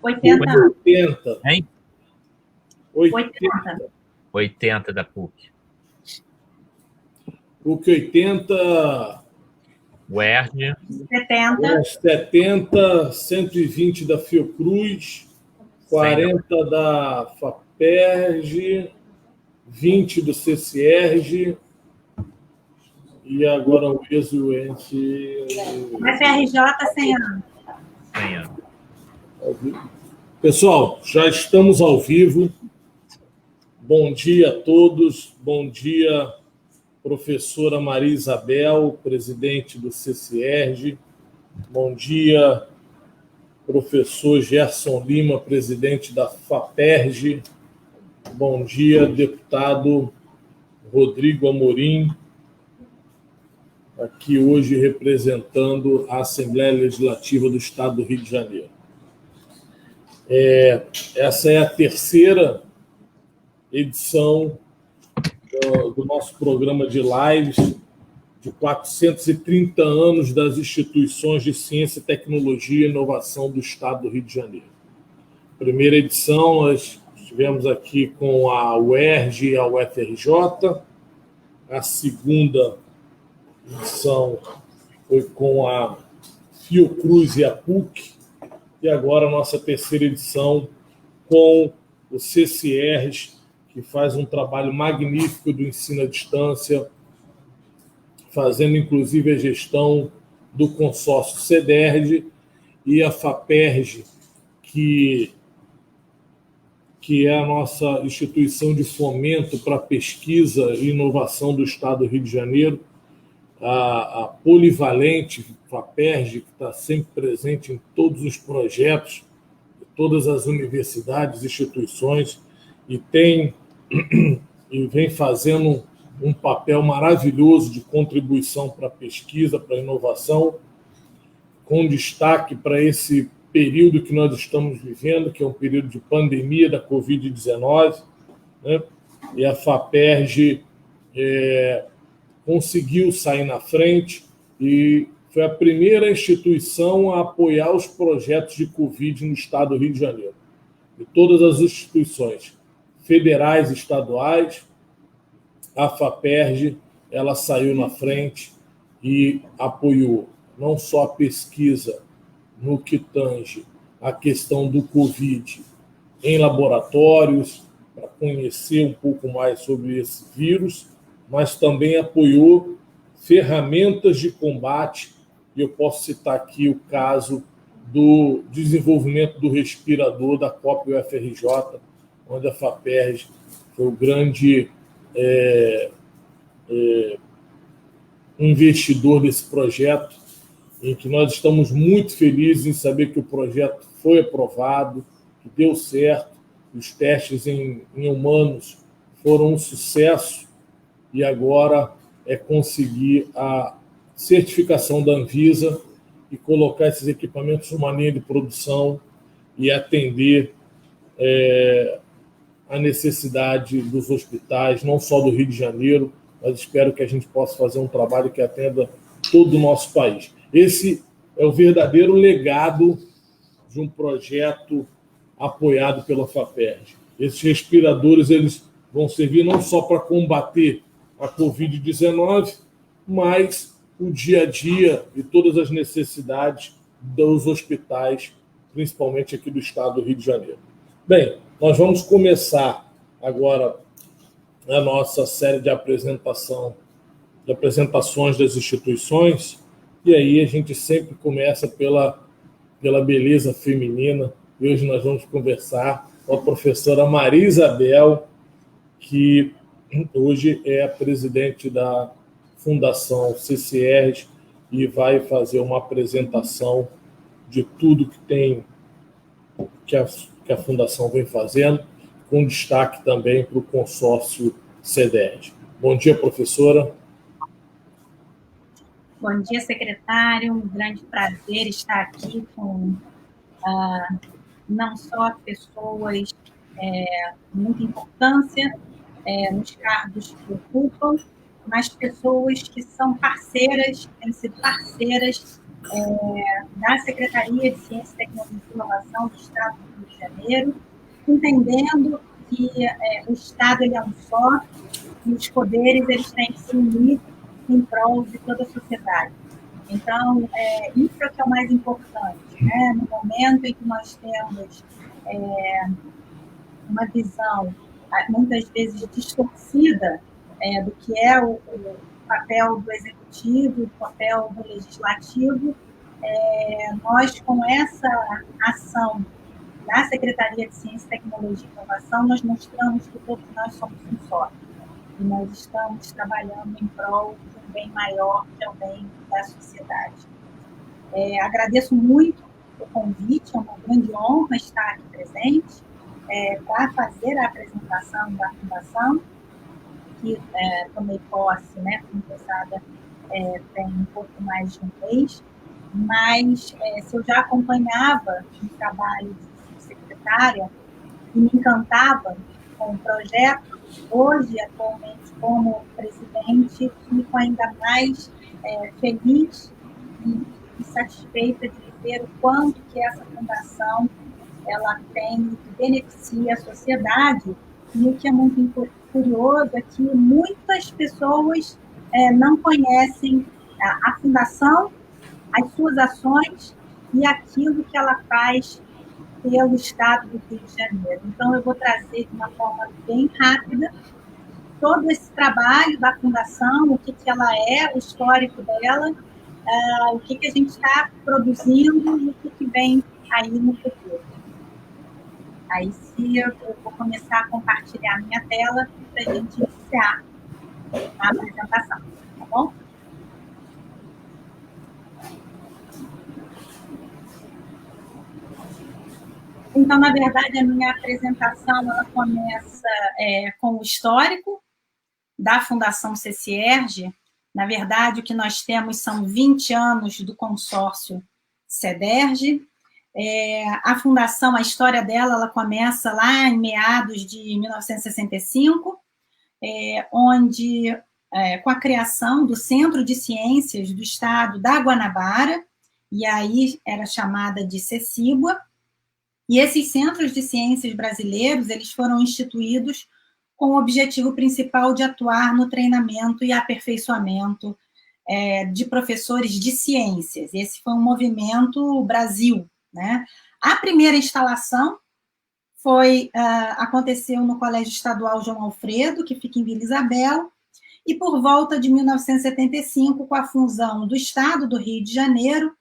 80 anos. 80. Hein? 80. 80 da PUC. PUC 80. UERJ. 70. 70, 120 da Fiocruz, 40 da FAPERJ, 20 do CCERJ, e agora o ISO entre... FRJ, 100 anos. 100 anos. Pessoal, já estamos ao vivo. Bom dia a todos. Bom dia, professora Maria Isabel, presidente do CCERJ. Bom dia, professor Gerson Lima, presidente da FAPERJ. Bom dia, deputado Rodrigo Amorim, aqui hoje representando a Assembleia Legislativa do Estado do Rio de Janeiro. Essa é a terceira edição do nosso programa de lives de 430 anos das instituições de ciência, tecnologia e inovação do Estado do Rio de Janeiro. Primeira edição, nós estivemos aqui com a UERJ e a UFRJ. A segunda edição foi com a Fiocruz e a PUC. E agora a nossa terceira edição com o CCERJ, que faz um trabalho magnífico do ensino à distância, fazendo inclusive a gestão do consórcio CEDERJ, e a FAPERJ, que é a nossa instituição de fomento para pesquisa e inovação do Estado do Rio de Janeiro, a polivalente FAPERJ, que está sempre presente em todos os projetos, de todas as universidades, instituições, e vem fazendo um papel maravilhoso de contribuição para a pesquisa, para a inovação, com destaque para esse período que nós estamos vivendo, que é um período de pandemia da Covid-19, né? E a FAPERJ conseguiu sair na frente e foi a primeira instituição a apoiar os projetos de Covid no Estado do Rio de Janeiro. De todas as instituições federais e estaduais, a FAPERJ ela saiu na frente e apoiou não só a pesquisa no que tange a questão do Covid em laboratórios, para conhecer um pouco mais sobre esse vírus, mas também apoiou ferramentas de combate, e eu posso citar aqui o caso do desenvolvimento do respirador da COP UFRJ, onde a FAPERJ foi o grande investidor desse projeto, em que nós estamos muito felizes em saber que o projeto foi aprovado, que deu certo, os testes em humanos foram um sucesso, e agora é conseguir a certificação da Anvisa e colocar esses equipamentos numa linha de produção e atender a necessidade dos hospitais, não só do Rio de Janeiro, mas espero que a gente possa fazer um trabalho que atenda todo o nosso país. Esse é o verdadeiro legado de um projeto apoiado pela FAPERJ. Esses respiradores eles vão servir não só para combater a Covid-19, mas o dia a dia e todas as necessidades dos hospitais, principalmente aqui do Estado do Rio de Janeiro. Bem, nós vamos começar agora a nossa série de apresentações das instituições, e aí a gente sempre começa pela beleza feminina, e hoje nós vamos conversar com a professora Maria Isabel, que hoje é a presidente da Fundação CCERJ e vai fazer uma apresentação de tudo que a Fundação vem fazendo, com destaque também para o consórcio CEDERJ. Bom dia, professora. Bom dia, secretário. Um grande prazer estar aqui com não só pessoas com muita importância nos cargos que ocupam, mas pessoas que são parceiras, têm sido parceiras da Secretaria de Ciência, Tecnologia e Inovação do Estado do Rio de Janeiro, entendendo que o Estado ele é um só e os poderes eles têm que se unir em prol de toda a sociedade. Então, isso é o que é o mais importante, né? No momento em que nós temos uma visão, muitas vezes distorcida, do que é o papel do executivo, o papel do legislativo, nós, com essa ação da Secretaria de Ciência, Tecnologia e Inovação, nós mostramos que todos nós somos um só. E nós estamos trabalhando em prol de um bem maior, que é o bem da sociedade. Agradeço muito o convite, é uma grande honra estar aqui presente para fazer a apresentação da Fundação, que tomei posse, né, como empresária, tem um pouco mais de um mês, mas se eu já acompanhava o trabalho de secretária e me encantava com o projeto, hoje, atualmente, como presidente, fico ainda mais feliz e satisfeita de ver o quanto que essa fundação ela tem, beneficia a sociedade, e o que é muito curioso é que muitas pessoas não conhecem a fundação, as suas ações e aquilo que ela faz pelo Estado do Rio de Janeiro. Então, eu vou trazer de uma forma bem rápida todo esse trabalho da Fundação, o que ela é, o histórico dela, o que a gente está produzindo e o que vem aí no futuro. Aí, se eu vou começar a compartilhar minha tela para a gente iniciar a apresentação, tá bom? Então, na verdade, a minha apresentação ela começa com o histórico da Fundação CCERJ. Na verdade, o que nós temos são 20 anos do consórcio CEDERJ. A fundação, a história dela, ela começa lá em meados de 1965, onde, com a criação do Centro de Ciências do Estado da Guanabara, e aí era chamada de CECIGUA, e esses centros de ciências brasileiros, eles foram instituídos com o objetivo principal de atuar no treinamento e aperfeiçoamento de professores de ciências. Esse foi um movimento Brasil, né? A primeira instalação aconteceu no Colégio Estadual João Alfredo, que fica em Vila Isabel, e por volta de 1975, com a fusão do Estado do Rio de Janeiro,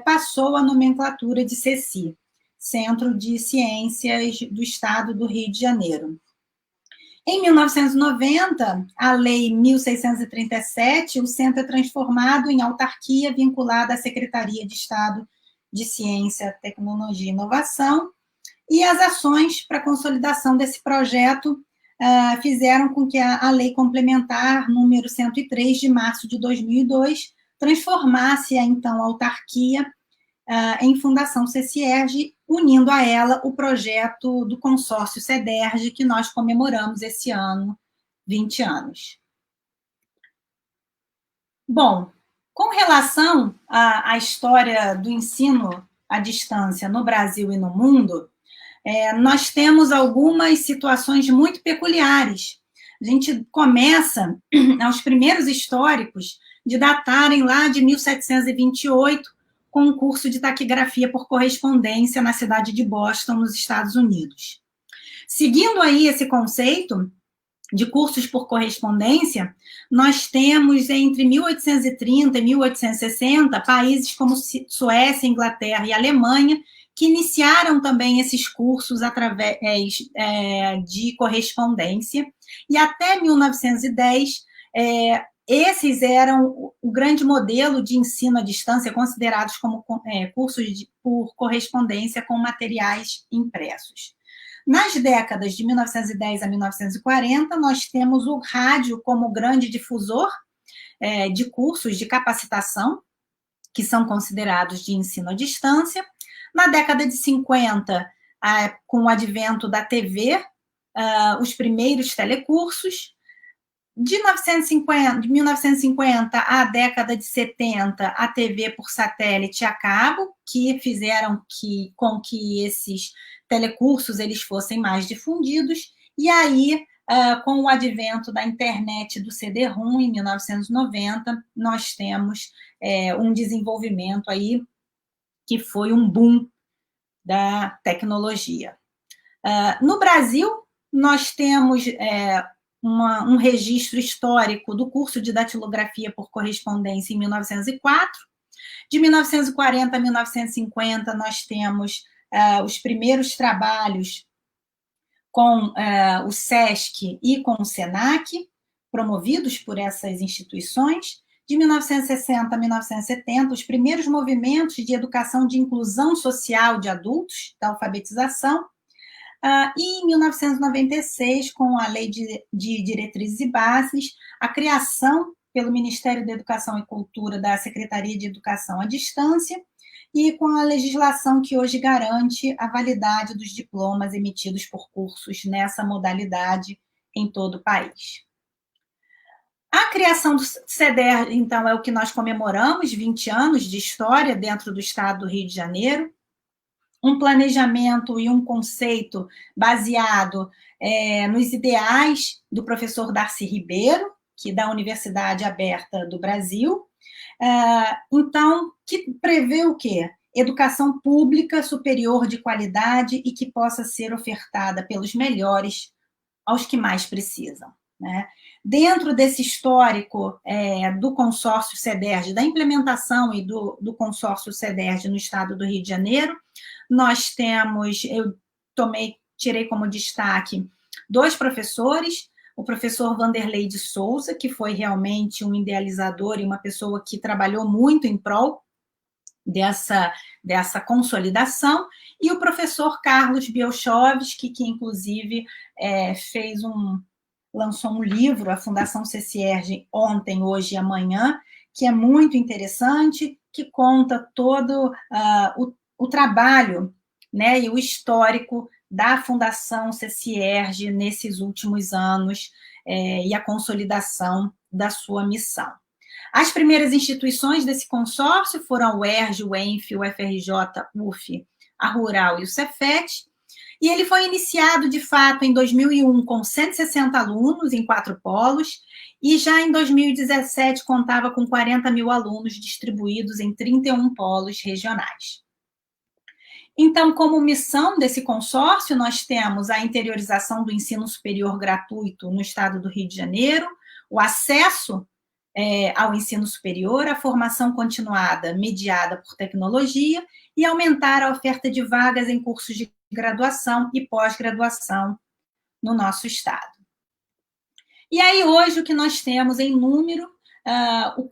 passou a nomenclatura de CECI, Centro de Ciências do Estado do Rio de Janeiro. Em 1990, a Lei 1637, o centro é transformado em autarquia vinculada à Secretaria de Estado de Ciência, Tecnologia e Inovação, e as ações para a consolidação desse projeto fizeram com que a Lei Complementar número 103, de março de 2002, transformasse a, então, autarquia em Fundação CCERJ, unindo a ela o projeto do consórcio CEDERJ, que nós comemoramos esse ano, 20 anos. Bom, com relação à história do ensino à distância no Brasil e no mundo, nós temos algumas situações muito peculiares. A gente começa aos primeiros históricos de datarem lá de 1728, com um curso de taquigrafia por correspondência na cidade de Boston, nos Estados Unidos. Seguindo aí esse conceito de cursos por correspondência, nós temos entre 1830 e 1860 países como Suécia, Inglaterra e Alemanha que iniciaram também esses cursos através de correspondência, e até 1910 esses eram o grande modelo de ensino à distância, considerados como cursos por correspondência com materiais impressos. Nas décadas de 1910 a 1940, nós temos o rádio como grande difusor de cursos de capacitação, que são considerados de ensino à distância. Na década de 50, com o advento da TV, os primeiros telecursos. de 1950 à década de 70, a TV por satélite a cabo, que fizeram com que esses telecursos eles fossem mais difundidos, e aí, com o advento da internet do CD-ROM, em 1990, nós temos um desenvolvimento aí que foi um boom da tecnologia. No Brasil, nós temos um registro histórico do curso de datilografia por correspondência em 1904. De 1940 a 1950, nós temos os primeiros trabalhos com o SESC e com o SENAC, promovidos por essas instituições. De 1960 a 1970, os primeiros movimentos de educação de inclusão social de adultos, da alfabetização. E em 1996, com a Lei de Diretrizes e Bases, a criação pelo Ministério da Educação e Cultura da Secretaria de Educação à Distância, e com a legislação que hoje garante a validade dos diplomas emitidos por cursos nessa modalidade em todo o país. A criação do CEDER, então, é o que nós comemoramos, 20 anos de história dentro do Estado do Rio de Janeiro, um planejamento e um conceito baseado nos ideais do professor Darcy Ribeiro, que da Universidade Aberta do Brasil, então, que prevê o quê? Educação pública superior de qualidade e que possa ser ofertada pelos melhores aos que mais precisam, né? Dentro desse histórico do consórcio CEDERJ, da implementação e do consórcio CEDERJ no estado do Rio de Janeiro, nós temos, eu tirei como destaque 2 professores, o professor Vanderlei de Souza, que foi realmente um idealizador e uma pessoa que trabalhou muito em prol dessa consolidação, e o professor Carlos Bielchowski, que inclusive lançou um livro, a Fundação CCERJ, ontem, hoje e amanhã, que é muito interessante, que conta todo o trabalho, né, e o histórico da Fundação CCERJ nesses últimos anos e a consolidação da sua missão. As primeiras instituições desse consórcio foram a UERJ, o ENF, o FRJ, UF, a Rural e o Cefet, e ele foi iniciado, de fato, em 2001, com 160 alunos em 4 polos, e já em 2017 contava com 40 mil alunos distribuídos em 31 polos regionais. Então, como missão desse consórcio, nós temos a interiorização do ensino superior gratuito no estado do Rio de Janeiro, o acesso ao ensino superior, a formação continuada mediada por tecnologia e aumentar a oferta de vagas em cursos de graduação e pós-graduação no nosso estado. E aí, hoje, o que nós temos em número,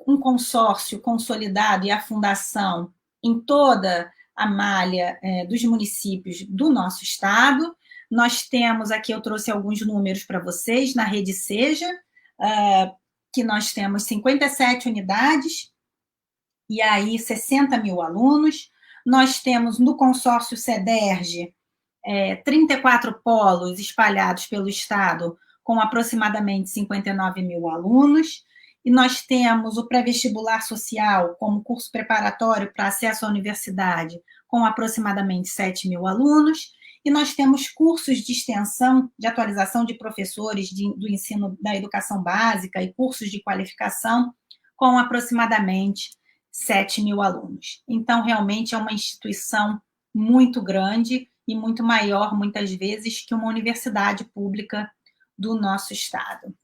um consórcio consolidado e a fundação em toda a malha dos municípios do nosso estado. Nós temos, aqui eu trouxe alguns números para vocês, na rede Seja, que nós temos 57 unidades, e aí 60 mil alunos. Nós temos no consórcio CEDERJ 34 polos espalhados pelo estado, com aproximadamente 59 mil alunos, e nós temos o pré-vestibular social como curso preparatório para acesso à universidade, com aproximadamente 7 mil alunos, e nós temos cursos de extensão, de atualização de professores do ensino da educação básica e cursos de qualificação, com aproximadamente 7 mil alunos. Então, realmente é uma instituição muito grande e muito maior, muitas vezes, que uma universidade pública do nosso estado.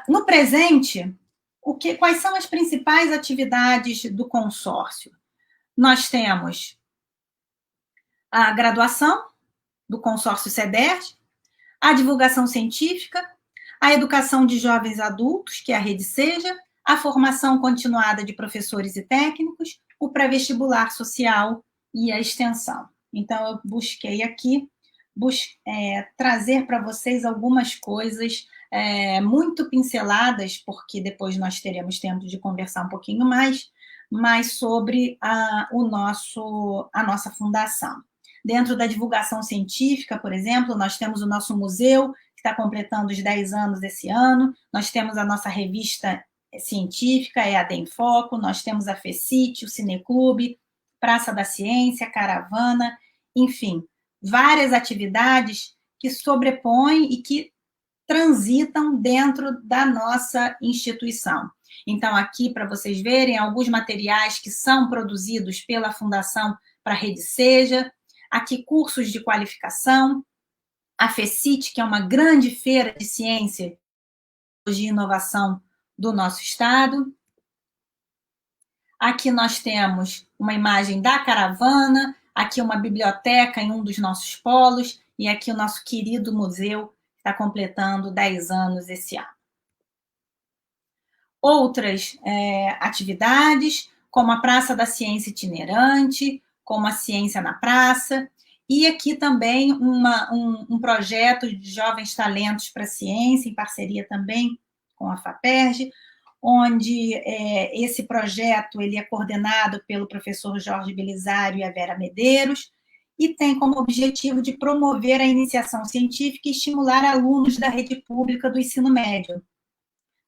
No presente, quais são as principais atividades do consórcio? Nós temos a graduação do consórcio CEDERJ, a divulgação científica, a educação de jovens adultos, que é a Rede Seja, a formação continuada de professores e técnicos, o pré-vestibular social e a extensão. Então, eu busquei aqui trazer para vocês algumas coisas muito pinceladas, porque depois nós teremos tempo de conversar um pouquinho mais sobre a nossa fundação. Dentro da divulgação científica, por exemplo, nós temos o nosso museu, que está completando os 10 anos esse ano. Nós temos a nossa revista científica, EAD em Foco, nós temos a FECIT, o Cineclube, Praça da Ciência, Caravana, enfim, várias atividades que sobrepõem e que transitam dentro da nossa instituição. Então, aqui, para vocês verem, alguns materiais que são produzidos pela Fundação para a Rede Seja, aqui cursos de qualificação, a FECIT, que é uma grande feira de ciência e inovação do nosso estado. Aqui nós temos uma imagem da caravana, aqui uma biblioteca em um dos nossos polos, e aqui o nosso querido museu, que está completando 10 anos esse ano. Outras atividades, como a Praça da Ciência Itinerante, como a Ciência na Praça, e aqui também um projeto de jovens talentos para a ciência, em parceria também com a FAPERJ, onde esse projeto ele é coordenado pelo professor Jorge Belisário e a Vera Medeiros, e tem como objetivo de promover a iniciação científica e estimular alunos da rede pública do ensino médio.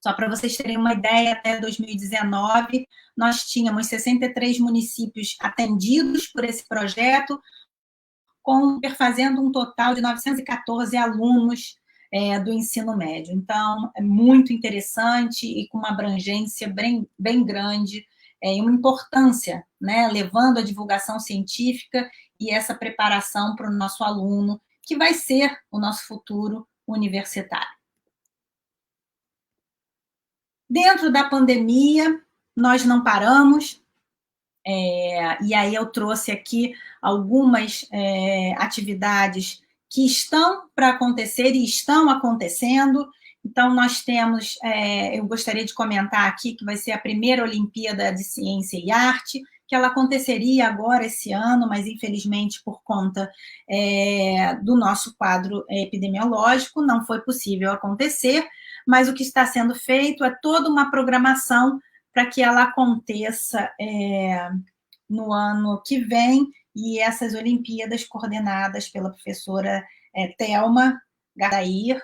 Só para vocês terem uma ideia, até 2019, nós tínhamos 63 municípios atendidos por esse projeto, fazendo um total de 914 alunos do ensino médio. Então, é muito interessante e com uma abrangência bem grande e uma importância, né, levando a divulgação científica e essa preparação para o nosso aluno, que vai ser o nosso futuro universitário. Dentro da pandemia, nós não paramos, e aí eu trouxe aqui algumas atividades que estão para acontecer e estão acontecendo. Então, nós temos, eu gostaria de comentar aqui que vai ser a primeira Olimpíada de Ciência e Arte, que ela aconteceria agora esse ano, mas infelizmente por conta do nosso quadro epidemiológico não foi possível acontecer, mas o que está sendo feito é toda uma programação para que ela aconteça no ano que vem, e essas Olimpíadas coordenadas pela professora Thelma Gadair.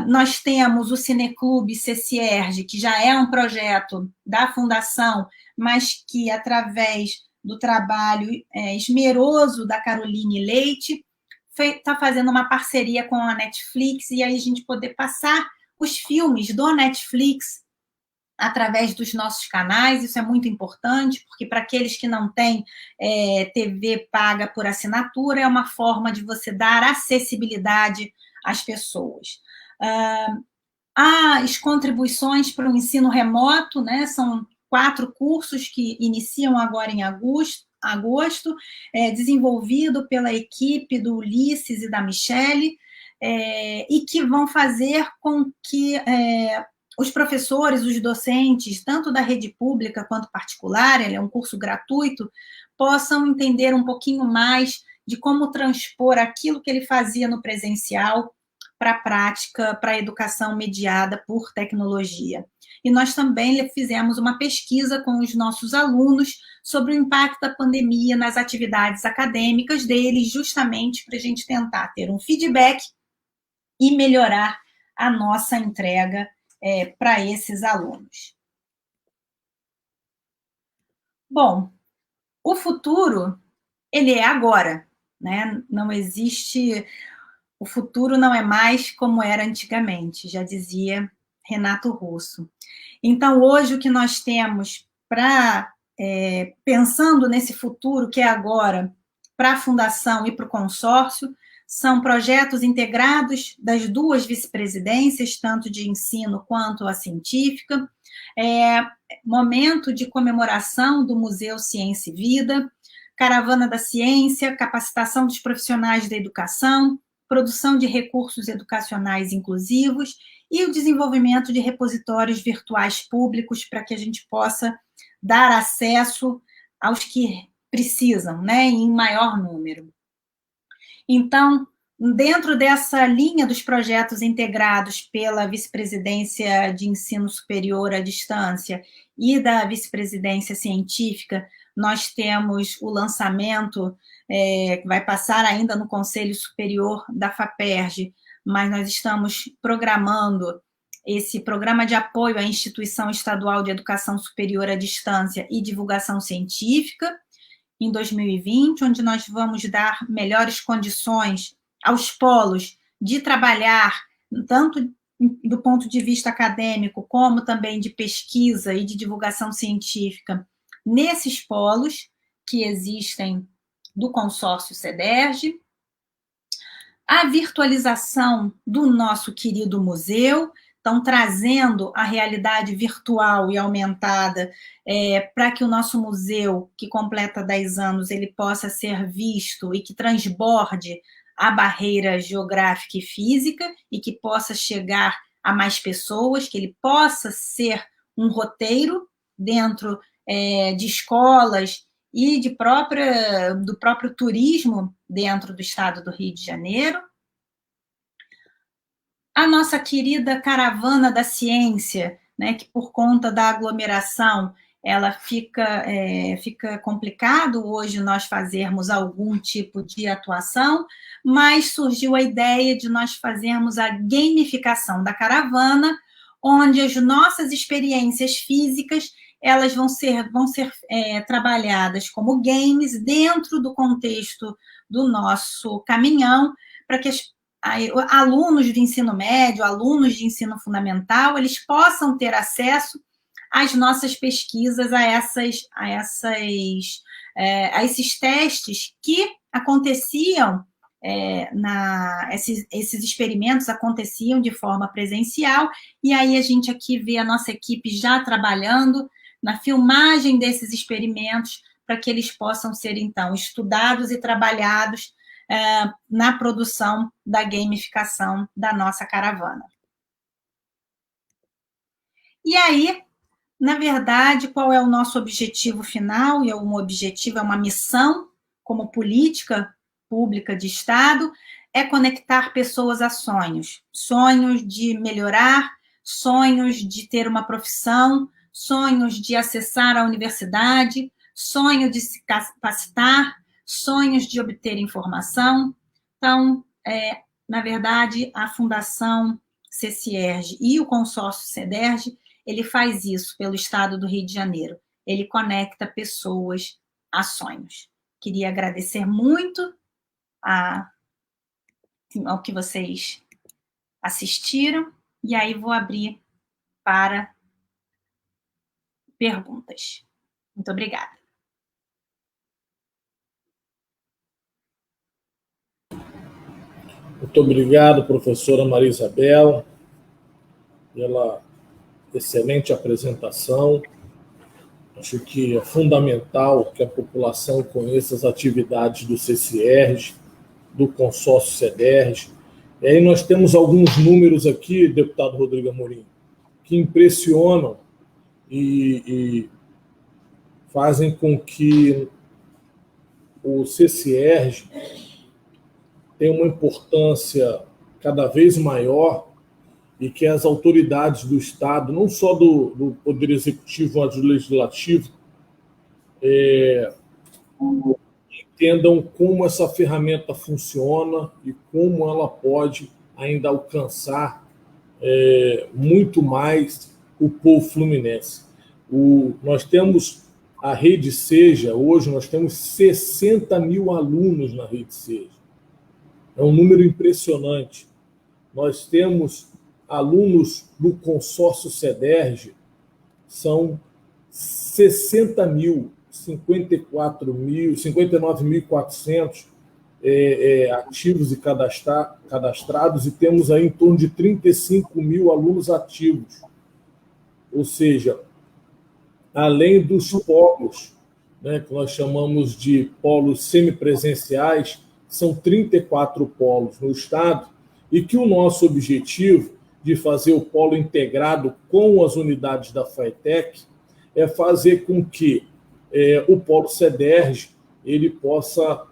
Nós temos o Cineclube CCIERJ, que já é um projeto da Fundação, mas que, através do trabalho esmeroso da Caroline Leite, está fazendo uma parceria com a Netflix, e aí a gente poder passar os filmes do Netflix através dos nossos canais. Isso é muito importante, porque para aqueles que não têm TV paga por assinatura, é uma forma de você dar acessibilidade às pessoas. As contribuições para o ensino remoto, né, são 4 cursos que iniciam agora em agosto, desenvolvido pela equipe do Ulisses e da Michele, e que vão fazer com que os professores, os docentes, tanto da rede pública quanto particular, ele é um curso gratuito, possam entender um pouquinho mais de como transpor aquilo que ele fazia no presencial para a prática, para a educação mediada por tecnologia. E nós também fizemos uma pesquisa com os nossos alunos sobre o impacto da pandemia nas atividades acadêmicas deles, justamente para a gente tentar ter um feedback e melhorar a nossa entrega para esses alunos. Bom, o futuro, ele é agora, né? Não existe... O futuro não é mais como era antigamente, já dizia Renato Russo. Então, hoje, o que nós temos para... pensando nesse futuro que é agora, para a Fundação e para o consórcio, são projetos integrados das 2 vice-presidências, tanto de ensino quanto a científica, momento de comemoração do Museu Ciência e Vida, Caravana da Ciência, capacitação dos profissionais da educação, produção de recursos educacionais inclusivos e o desenvolvimento de repositórios virtuais públicos para que a gente possa dar acesso aos que precisam, né, em maior número. Então, dentro dessa linha dos projetos integrados pela Vice-Presidência de Ensino Superior à Distância e da Vice-Presidência Científica, nós temos o lançamento, que vai passar ainda no Conselho Superior da FAPERJ, mas nós estamos programando esse programa de apoio à Instituição Estadual de Educação Superior à Distância e Divulgação Científica, em 2020, onde nós vamos dar melhores condições aos polos de trabalhar, tanto do ponto de vista acadêmico, como também de pesquisa e de divulgação científica, nesses polos que existem do consórcio CEDERJ, a virtualização do nosso querido museu, então trazendo a realidade virtual e aumentada para que o nosso museu, que completa 10 anos, ele possa ser visto e que transborde a barreira geográfica e física e que possa chegar a mais pessoas, que ele possa ser um roteiro dentro de escolas e do próprio turismo dentro do estado do Rio de Janeiro. A nossa querida caravana da ciência, né, que por conta da aglomeração, ela fica complicado hoje nós fazermos algum tipo de atuação, mas surgiu a ideia de nós fazermos a gamificação da caravana, onde as nossas experiências físicas elas vão ser trabalhadas como games dentro do contexto do nosso caminhão, para que alunos de ensino médio, alunos de ensino fundamental, eles possam ter acesso às nossas pesquisas, a esses testes que aconteciam, esses experimentos aconteciam de forma presencial, e aí a gente aqui vê a nossa equipe já trabalhando na filmagem desses experimentos, para que eles possam ser, então, estudados e trabalhados na produção da gamificação da nossa caravana. E aí, na verdade, qual é o nosso objetivo final? E é uma missão como política pública de Estado, é conectar pessoas a sonhos. Sonhos de melhorar, sonhos de ter uma profissão, sonhos de acessar a universidade, sonho de se capacitar, sonhos de obter informação. Então, na verdade, a Fundação CCERJ e o consórcio CEDERJ, ele faz isso pelo estado do Rio de Janeiro. Ele conecta pessoas a sonhos. Queria agradecer muito ao que vocês assistiram, e aí vou abrir para perguntas. Muito obrigada. Muito obrigado, professora Maria Isabel, pela excelente apresentação. Acho que é fundamental que a população conheça as atividades do CCERJ, do consórcio CEDERJ. E aí nós temos alguns números aqui, deputado Rodrigo Amorim, que impressionam e fazem com que o CCERJ tenha uma importância cada vez maior e que as autoridades do Estado, não só do Poder Executivo, mas do Legislativo, entendam como essa ferramenta funciona e como ela pode ainda alcançar muito mais o povo fluminense. Nós temos a Rede Seja, hoje nós temos 60 mil alunos na Rede Seja. É um número impressionante. Nós temos alunos do consórcio CEDERJ, são 60 mil, 59.400 ativos e cadastrados, e temos aí em torno de 35 mil alunos ativos. Ou seja, além dos polos, né, que nós chamamos de polos semipresenciais, são 34 polos no Estado, e que o nosso objetivo de fazer o polo integrado com as unidades da FATEC é fazer com que o polo CEDERJ ele possa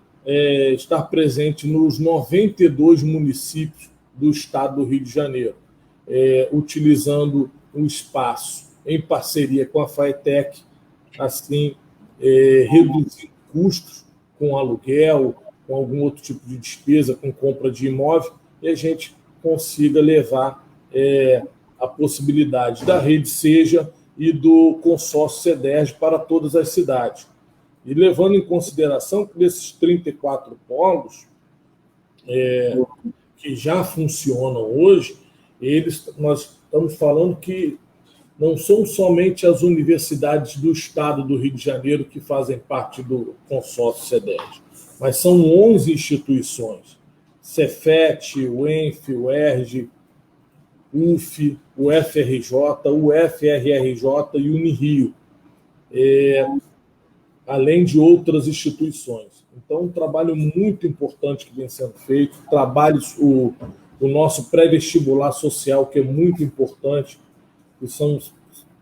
estar presente nos 92 municípios do estado do Rio de Janeiro, utilizando o espaço em parceria com a FATEC, assim, reduzindo custos com aluguel, com algum outro tipo de despesa, com compra de imóvel, e a gente consiga levar a possibilidade da rede SEJA e do consórcio CEDERJ para todas as cidades. E levando em consideração que desses 34 polos que já funcionam hoje, nós estamos falando que não são somente as universidades do estado do Rio de Janeiro que fazem parte do consórcio CEDERJ, mas são 11 instituições: Cefet, UENF, UERJ, UF, UFRJ, UFRRJ e Unirio, além de outras instituições. Então, um trabalho muito importante que vem sendo feito, o nosso pré-vestibular social, que é muito importante, que são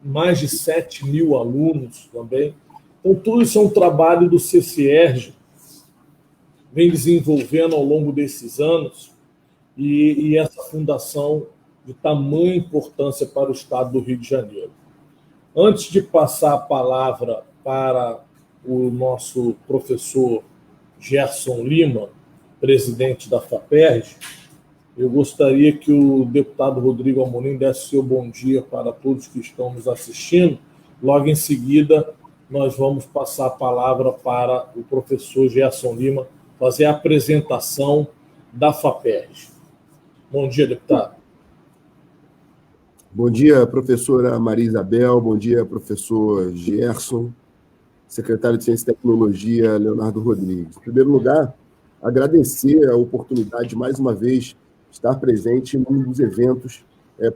mais de 7.000 alunos também. Então, tudo isso é um trabalho do CCERJ, vem desenvolvendo ao longo desses anos, e essa fundação de tamanha importância para o estado do Rio de Janeiro. Antes de passar a palavra para o nosso professor Gerson Lima, presidente da FAPERJ, eu gostaria que o deputado Rodrigo Amorim desse seu bom dia para todos que estão nos assistindo. Logo em seguida, nós vamos passar a palavra para o professor Gerson Lima fazer a apresentação da FAPERJ. Bom dia, deputado. Bom dia, professora Maria Isabel. Bom dia, professor Gerson. Secretário de Ciência e Tecnologia, Leonardo Rodrigues. Em primeiro lugar, agradecer a oportunidade de, mais uma vez, estar presente em um dos eventos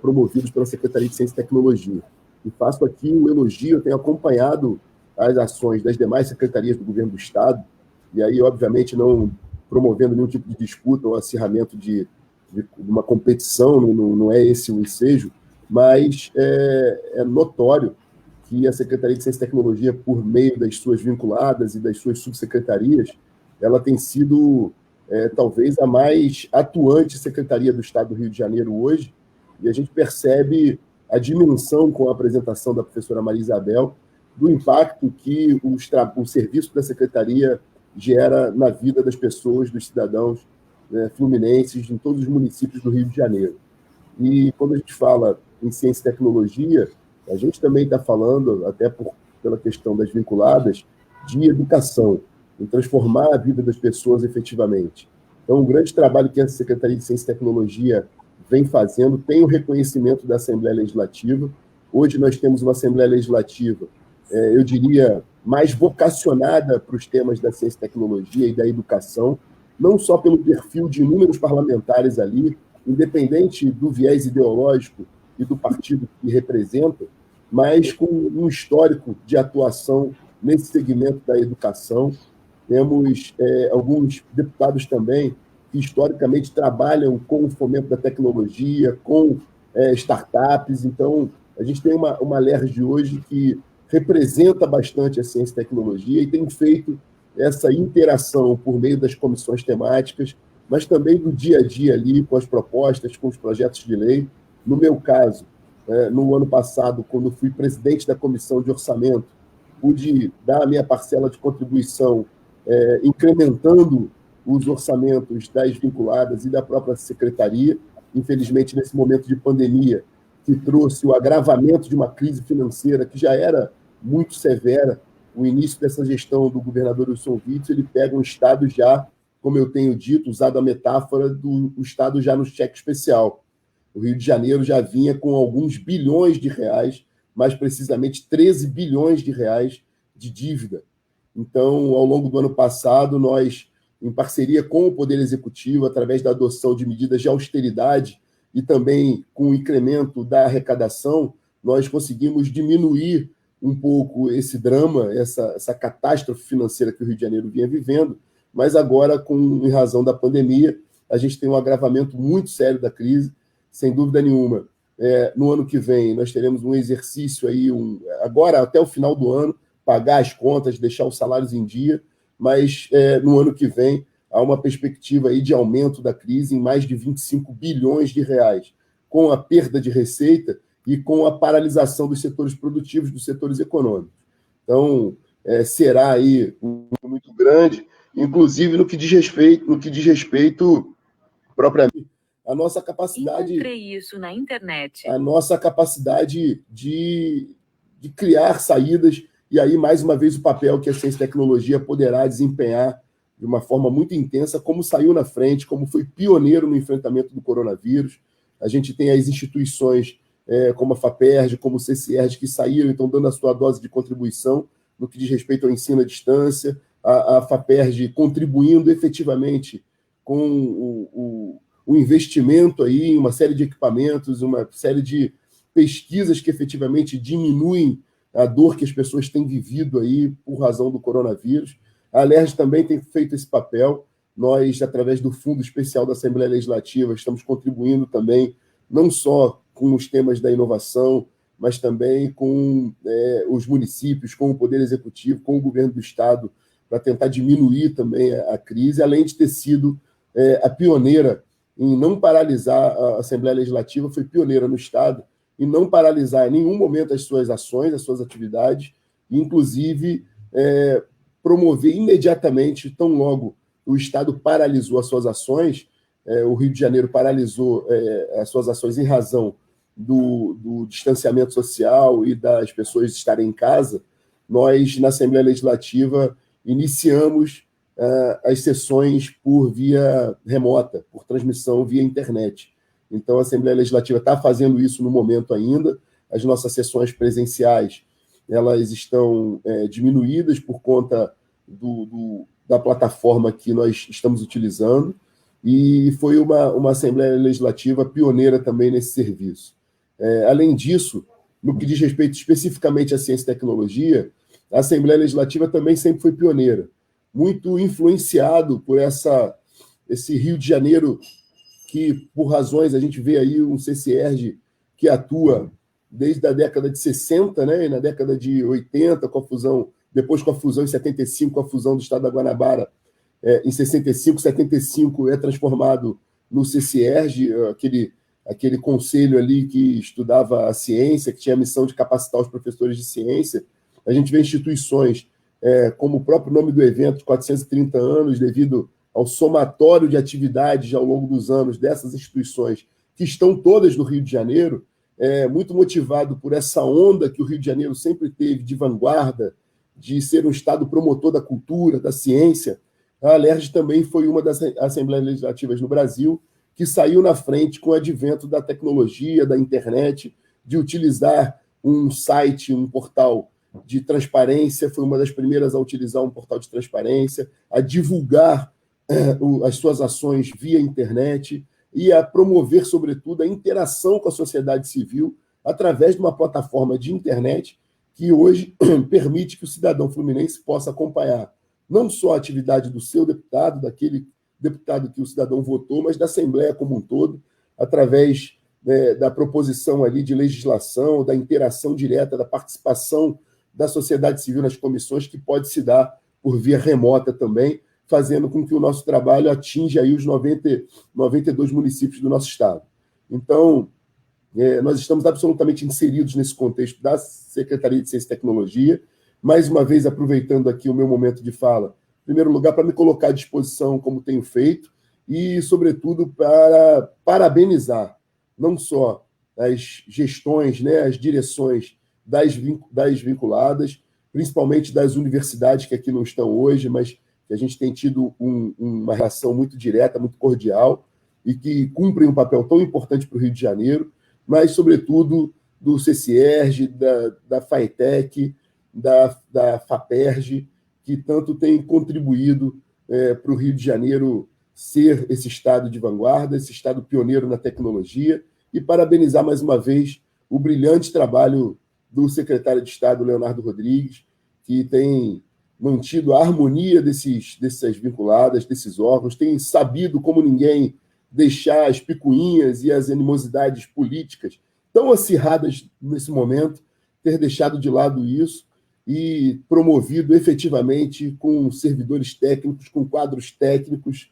promovidos pela Secretaria de Ciência e Tecnologia. E faço aqui um elogio, eu tenho acompanhado as ações das demais secretarias do governo do Estado, e aí, obviamente, não promovendo nenhum tipo de disputa ou acirramento de uma competição, não é esse o ensejo, mas é notório que a Secretaria de Ciência e Tecnologia, por meio das suas vinculadas e das suas subsecretarias, ela tem sido talvez a mais atuante secretaria do Estado do Rio de Janeiro hoje, e a gente percebe a dimensão, com a apresentação da professora Maria Isabel, do impacto que o serviço da secretaria gera na vida das pessoas, dos cidadãos fluminenses, em todos os municípios do Rio de Janeiro. E quando a gente fala em ciência e tecnologia, a gente também está falando, até pela questão das vinculadas, de educação, em transformar a vida das pessoas efetivamente. Então, um grande trabalho que a Secretaria de Ciência e Tecnologia vem fazendo tem o reconhecimento da Assembleia Legislativa. Hoje nós temos uma Assembleia Legislativa, eu diria, mais vocacionada para os temas da ciência e tecnologia e da educação, não só pelo perfil de inúmeros parlamentares ali, independente do viés ideológico e do partido que representa, mas com um histórico de atuação nesse segmento da educação. Temos alguns deputados também que, historicamente, trabalham com o fomento da tecnologia, com startups. Então, a gente tem uma LERJ hoje que representa bastante a ciência e tecnologia e tem feito essa interação por meio das comissões temáticas, mas também do dia a dia ali, com as propostas, com os projetos de lei. No meu caso, no ano passado, quando fui presidente da Comissão de Orçamento, pude dar a minha parcela de contribuição, incrementando os orçamentos das vinculadas e da própria secretaria. Infelizmente, nesse momento de pandemia, que trouxe o agravamento de uma crise financeira que já era muito severa, o início dessa gestão do governador Wilson Witzel, ele pega um Estado já, como eu tenho dito, usado a metáfora do Estado já no cheque especial. O Rio de Janeiro já vinha com alguns bilhões de reais, mais precisamente 13 bilhões de reais de dívida. Então, ao longo do ano passado, nós, em parceria com o Poder Executivo, através da adoção de medidas de austeridade e também com o incremento da arrecadação, nós conseguimos diminuir um pouco esse drama, essa catástrofe financeira que o Rio de Janeiro vinha vivendo, mas agora, em razão da pandemia, a gente tem um agravamento muito sério da crise, sem dúvida nenhuma. No ano que vem, nós teremos um exercício aí, agora até o final do ano, pagar as contas, deixar os salários em dia, mas no ano que vem há uma perspectiva aí de aumento da crise em mais de 25 bilhões de reais, com a perda de receita e com a paralisação dos setores produtivos, dos setores econômicos. Então, será aí muito grande, inclusive no que diz respeito propriamente a nossa capacidade... Encontrei isso na internet. A nossa capacidade de criar saídas, e aí, mais uma vez, o papel que a ciência e tecnologia poderá desempenhar de uma forma muito intensa, como saiu na frente, como foi pioneiro no enfrentamento do coronavírus. A gente tem as instituições como a FAPERJ, como o CCERJ, que saíram, então, dando a sua dose de contribuição no que diz respeito ao ensino à distância, a FAPERJ contribuindo efetivamente com o investimento aí em uma série de equipamentos, uma série de pesquisas que efetivamente diminuem a dor que as pessoas têm vivido aí por razão do coronavírus. A Alerj também tem feito esse papel. Nós, através do Fundo Especial da Assembleia Legislativa, estamos contribuindo também, não só com os temas da inovação, mas também com os municípios, com o Poder Executivo, com o Governo do Estado, para tentar diminuir também a crise, além de ter sido a pioneira em não paralisar a Assembleia Legislativa, foi pioneira no Estado, em não paralisar em nenhum momento as suas ações, as suas atividades, e, inclusive, promover imediatamente, tão logo o Estado paralisou as suas ações, o Rio de Janeiro paralisou as suas ações em razão do distanciamento social e das pessoas estarem em casa. Nós, na Assembleia Legislativa, iniciamos as sessões por via remota, por transmissão via internet. Então, a Assembleia Legislativa está fazendo isso no momento ainda. As nossas sessões presenciais elas estão diminuídas por conta da plataforma que nós estamos utilizando, e foi uma Assembleia Legislativa pioneira também nesse serviço. Além disso, no que diz respeito especificamente à ciência e tecnologia, a Assembleia Legislativa também sempre foi pioneira, muito influenciado por esse Rio de Janeiro que, por razões, a gente vê aí um CCERJ que atua desde a década de 60, né, e na década de 80, com a fusão, depois com a fusão em 75, com a fusão do Estado da Guanabara, em 65, 75 é transformado no CCERJ, aquele conselho ali que estudava a ciência, que tinha a missão de capacitar os professores de ciência. A gente vê instituições, como o próprio nome do evento, 430 anos, devido ao somatório de atividades ao longo dos anos dessas instituições, que estão todas no Rio de Janeiro, muito motivado por essa onda que o Rio de Janeiro sempre teve de vanguarda, de ser um estado promotor da cultura, da ciência. A Alerj também foi uma das assembleias legislativas no Brasil que saiu na frente com o advento da tecnologia, da internet, de utilizar um site, um portal de transparência, foi uma das primeiras a utilizar um portal de transparência, a divulgar as suas ações via internet e a promover, sobretudo, a interação com a sociedade civil através de uma plataforma de internet que hoje permite que o cidadão fluminense possa acompanhar não só a atividade do seu deputado, daquele deputado que o cidadão votou, mas da Assembleia como um todo, através da proposição ali de legislação, da interação direta, da participação da sociedade civil nas comissões, que pode se dar por via remota também, fazendo com que o nosso trabalho atinja aí os 92 municípios do nosso estado. Então, nós estamos absolutamente inseridos nesse contexto da Secretaria de Ciência e Tecnologia. Mais uma vez, aproveitando aqui o meu momento de fala, em primeiro lugar, para me colocar à disposição, como tenho feito, e, sobretudo, para parabenizar não só as gestões, né, as direções das vinculadas, principalmente das universidades que aqui não estão hoje, mas que a gente tem tido uma relação muito direta, muito cordial, e que cumprem um papel tão importante para o Rio de Janeiro, mas, sobretudo, do CCERJ, da FAETEC, da FAPERJ, que tanto tem contribuído para o Rio de Janeiro ser esse estado de vanguarda, esse estado pioneiro na tecnologia, e parabenizar mais uma vez o brilhante trabalho do secretário de Estado, Leonardo Rodrigues, que tem mantido a harmonia dessas vinculadas, desses órgãos, tem sabido, como ninguém, deixar as picuinhas e as animosidades políticas tão acirradas nesse momento, ter deixado de lado isso e promovido efetivamente com servidores técnicos, com quadros técnicos,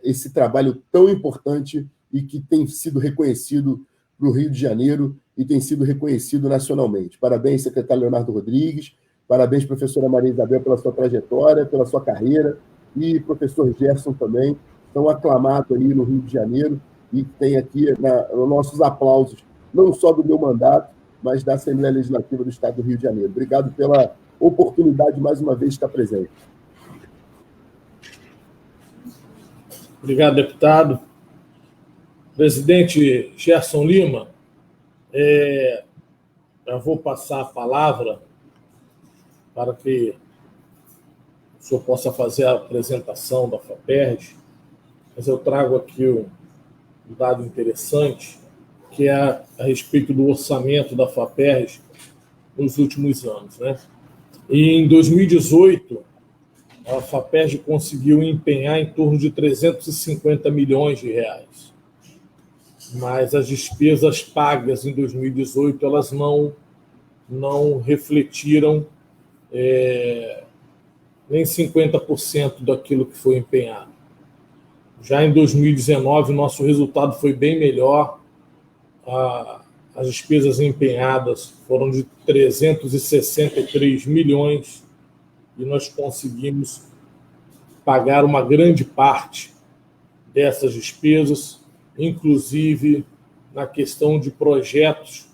esse trabalho tão importante e que tem sido reconhecido para o Rio de Janeiro e tem sido reconhecido nacionalmente. Parabéns, secretário Leonardo Rodrigues, parabéns, professora Maria Isabel, pela sua trajetória, pela sua carreira, e professor Gerson também, tão aclamado aí no Rio de Janeiro, e tem aqui os nossos aplausos, não só do meu mandato, mas da Assembleia Legislativa do Estado do Rio de Janeiro. Obrigado pela oportunidade de, mais uma vez, estar presente. Obrigado, deputado. Presidente Gerson Lima, eu vou passar a palavra para que o senhor possa fazer a apresentação da FAPERJ, mas eu trago aqui um dado interessante, que é a respeito do orçamento da FAPERJ nos últimos anos, né? E em 2018, a FAPERJ conseguiu empenhar em torno de 350 milhões de reais. Mas as despesas pagas em 2018, elas não refletiram nem 50% daquilo que foi empenhado. Já em 2019, o nosso resultado foi bem melhor. As despesas empenhadas foram de 363 milhões e nós conseguimos pagar uma grande parte dessas despesas, inclusive na questão de projetos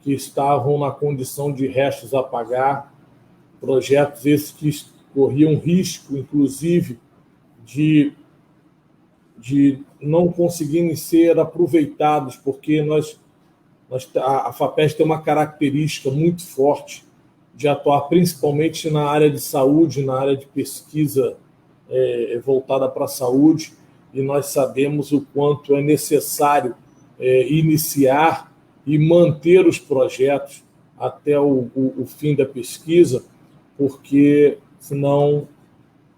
que estavam na condição de restos a pagar, projetos esses que corriam risco, inclusive, de não conseguirem ser aproveitados, porque a FAPERJ tem uma característica muito forte de atuar principalmente na área de saúde, na área de pesquisa voltada para a saúde, e nós sabemos o quanto é necessário iniciar e manter os projetos até o fim da pesquisa, porque, senão,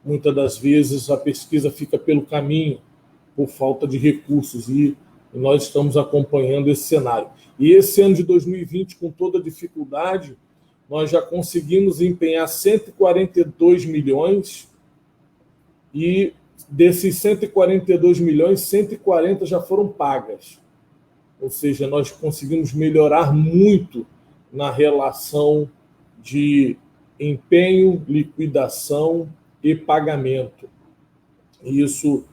muitas das vezes, a pesquisa fica pelo caminho por falta de recursos, e nós estamos acompanhando esse cenário. E esse ano de 2020, com toda a dificuldade, nós já conseguimos empenhar 142 milhões, e desses 142 milhões, 140 já foram pagas. Ou seja, nós conseguimos melhorar muito na relação de empenho, liquidação e pagamento. E isso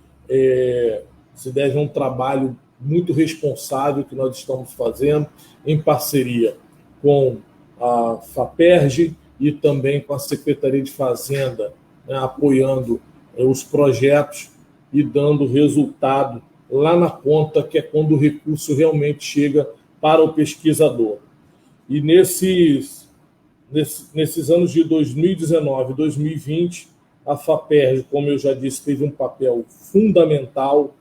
se deve a um trabalho muito responsável que nós estamos fazendo em parceria com a FAPERJ e também com a Secretaria de Fazenda, né, apoiando os projetos e dando resultado lá na ponta, que é quando o recurso realmente chega para o pesquisador. E nesses anos de 2019 e 2020, a FAPERJ, como eu já disse, teve um papel fundamental,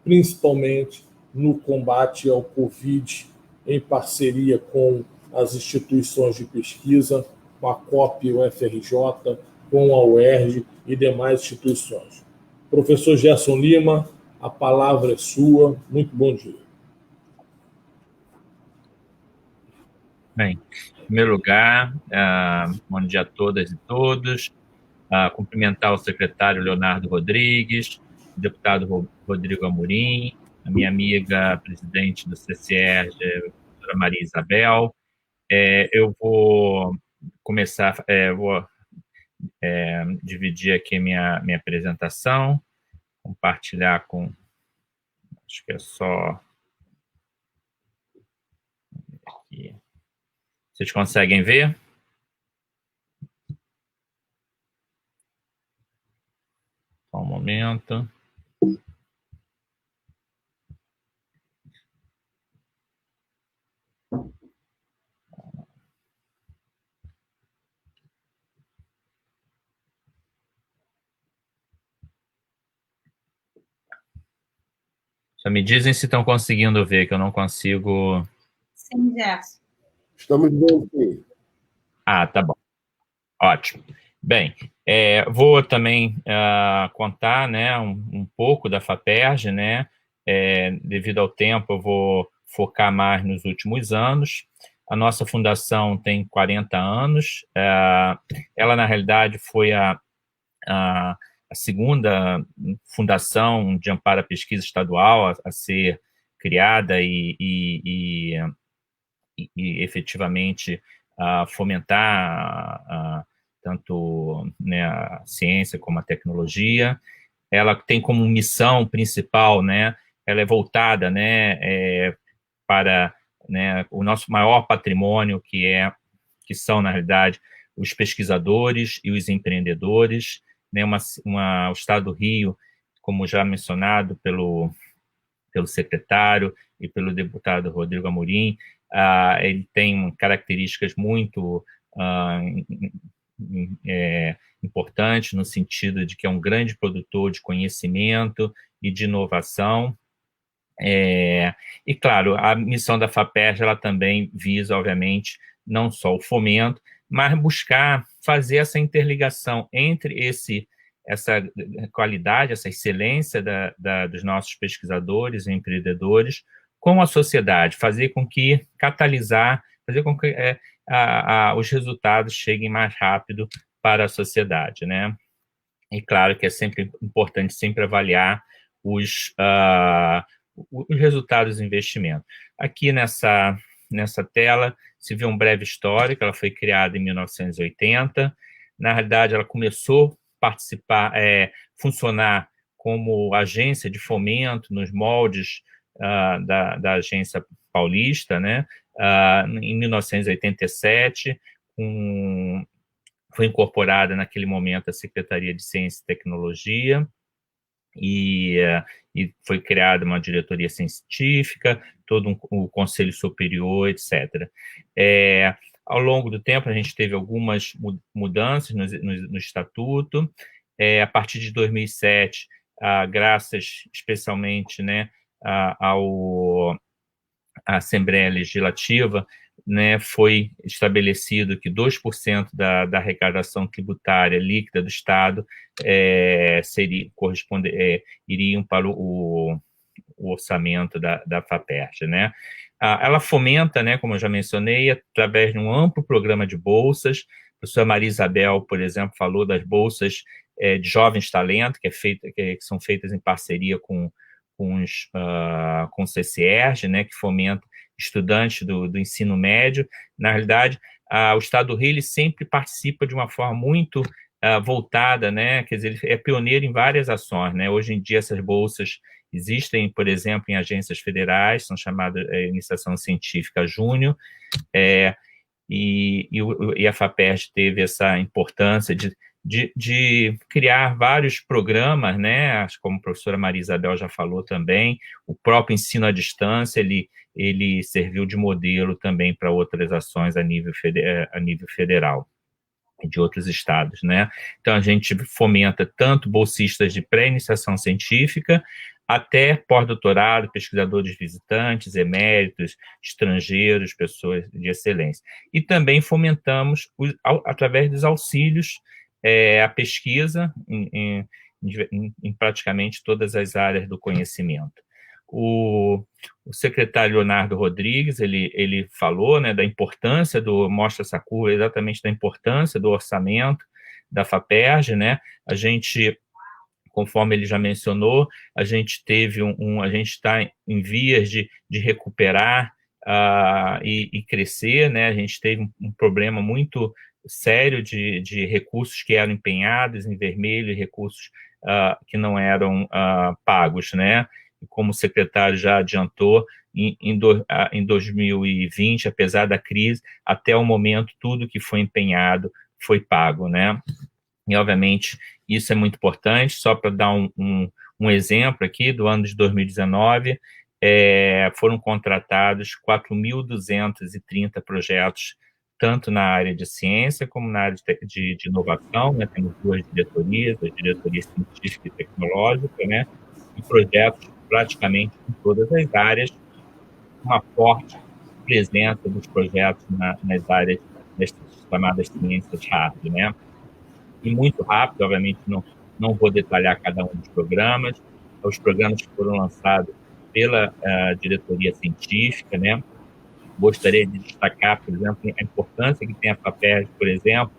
principalmente no combate ao Covid, em parceria com as instituições de pesquisa, com a COP e o UFRJ, com a UERJ e demais instituições. Professor Gerson Lima, a palavra é sua. Muito bom dia. Bem, em primeiro lugar, bom dia a todas e todos. Cumprimentar o secretário Leonardo Rodrigues, o deputado Rodrigo Amorim, a minha amiga presidente do CCR, a doutora Maria Isabel. Eu vou começar, vou dividir aqui minha apresentação, compartilhar com... Acho que é só... Aqui. Vocês conseguem ver? Só um momento. Só me dizem se estão conseguindo ver, que eu não consigo... Sim, Gerson. Estamos vendo, sim. Tá bom. Ótimo. Bem, vou também contar, né, um pouco da FAPERJ, né? Devido ao tempo, eu vou focar mais nos últimos anos. A nossa fundação tem 40 anos. Ela, na realidade, foi a segunda fundação de amparo à pesquisa estadual a ser criada e efetivamente fomentar tanto, né, a ciência como a tecnologia. Ela tem como missão principal, né, ela é voltada, né, para, né, o nosso maior patrimônio, que são, na realidade, os pesquisadores e os empreendedores, né, o Estado do Rio, como já mencionado pelo secretário e pelo deputado Rodrigo Amorim, ele tem características muito importantes, no sentido de que é um grande produtor de conhecimento e de inovação. E, claro, a missão da FAPERJ, ela também visa, obviamente, não só o fomento, mas buscar fazer essa interligação entre essa qualidade, essa excelência dos nossos pesquisadores e empreendedores com a sociedade, fazer com que os resultados cheguem mais rápido para a sociedade, né? E claro que é sempre importante sempre avaliar os resultados do investimento. Aqui nessa tela se vê um breve histórico. Ela foi criada em 1980. Na realidade, ela começou a funcionar como agência de fomento nos moldes da Agência Paulista, né? Em 1987, foi incorporada naquele momento a Secretaria de Ciência e Tecnologia, e foi criada uma diretoria científica, todo o Conselho Superior, etc. Ao longo do tempo, a gente teve algumas mudanças no Estatuto. A partir de 2007, graças especialmente, né, à Assembleia Legislativa, né, foi estabelecido que 2% da arrecadação tributária líquida do Estado iriam para o orçamento da FAPERJ, né? Ela fomenta, né, como eu já mencionei, através de um amplo programa de bolsas. A professora Maria Isabel, por exemplo, falou das bolsas de jovens talentos, que são feitas em parceria com o CCERJ, né, que fomenta estudantes do ensino médio. Na realidade, o Estado do Rio ele sempre participa de uma forma muito voltada, né, quer dizer, ele é pioneiro em várias ações, né. Hoje em dia essas bolsas existem, por exemplo, em agências federais, são chamadas Iniciação Científica Júnior, e a FAPERJ teve essa importância de criar vários programas, né, como a professora Maria Isabel já falou também. O próprio ensino à distância, ele serviu de modelo também para outras ações a nível federal e de outros estados, né. Então, a gente fomenta tanto bolsistas de pré-iniciação científica, até pós-doutorado, pesquisadores visitantes, eméritos, estrangeiros, pessoas de excelência. E também fomentamos, através dos auxílios, a pesquisa em praticamente todas as áreas do conhecimento. O secretário Leonardo Rodrigues, ele falou, né, da importância mostra essa curva, exatamente da importância do orçamento da FAPERJ, né. A gente, conforme ele já mencionou, a gente está em vias de recuperar e crescer, né. A gente teve um problema muito sério de recursos que eram empenhados em vermelho e recursos que não eram pagos, né. E como o secretário já adiantou, em 2020, apesar da crise, até o momento, tudo que foi empenhado foi pago, né. E, obviamente, isso é muito importante. Só para dar um exemplo aqui, do ano de 2019, foram contratados 4.230 projetos, tanto na área de ciência como na área de inovação, né? Temos duas diretorias, a diretoria científica e tecnológica, né? E projetos praticamente em todas as áreas, uma forte presença dos projetos nas áreas das chamadas ciências hard, né? E muito rápido, obviamente, não vou detalhar cada um dos programas. Os programas que foram lançados pela diretoria científica, né? Gostaria de destacar, por exemplo, a importância que tem a FAPERJ, por exemplo,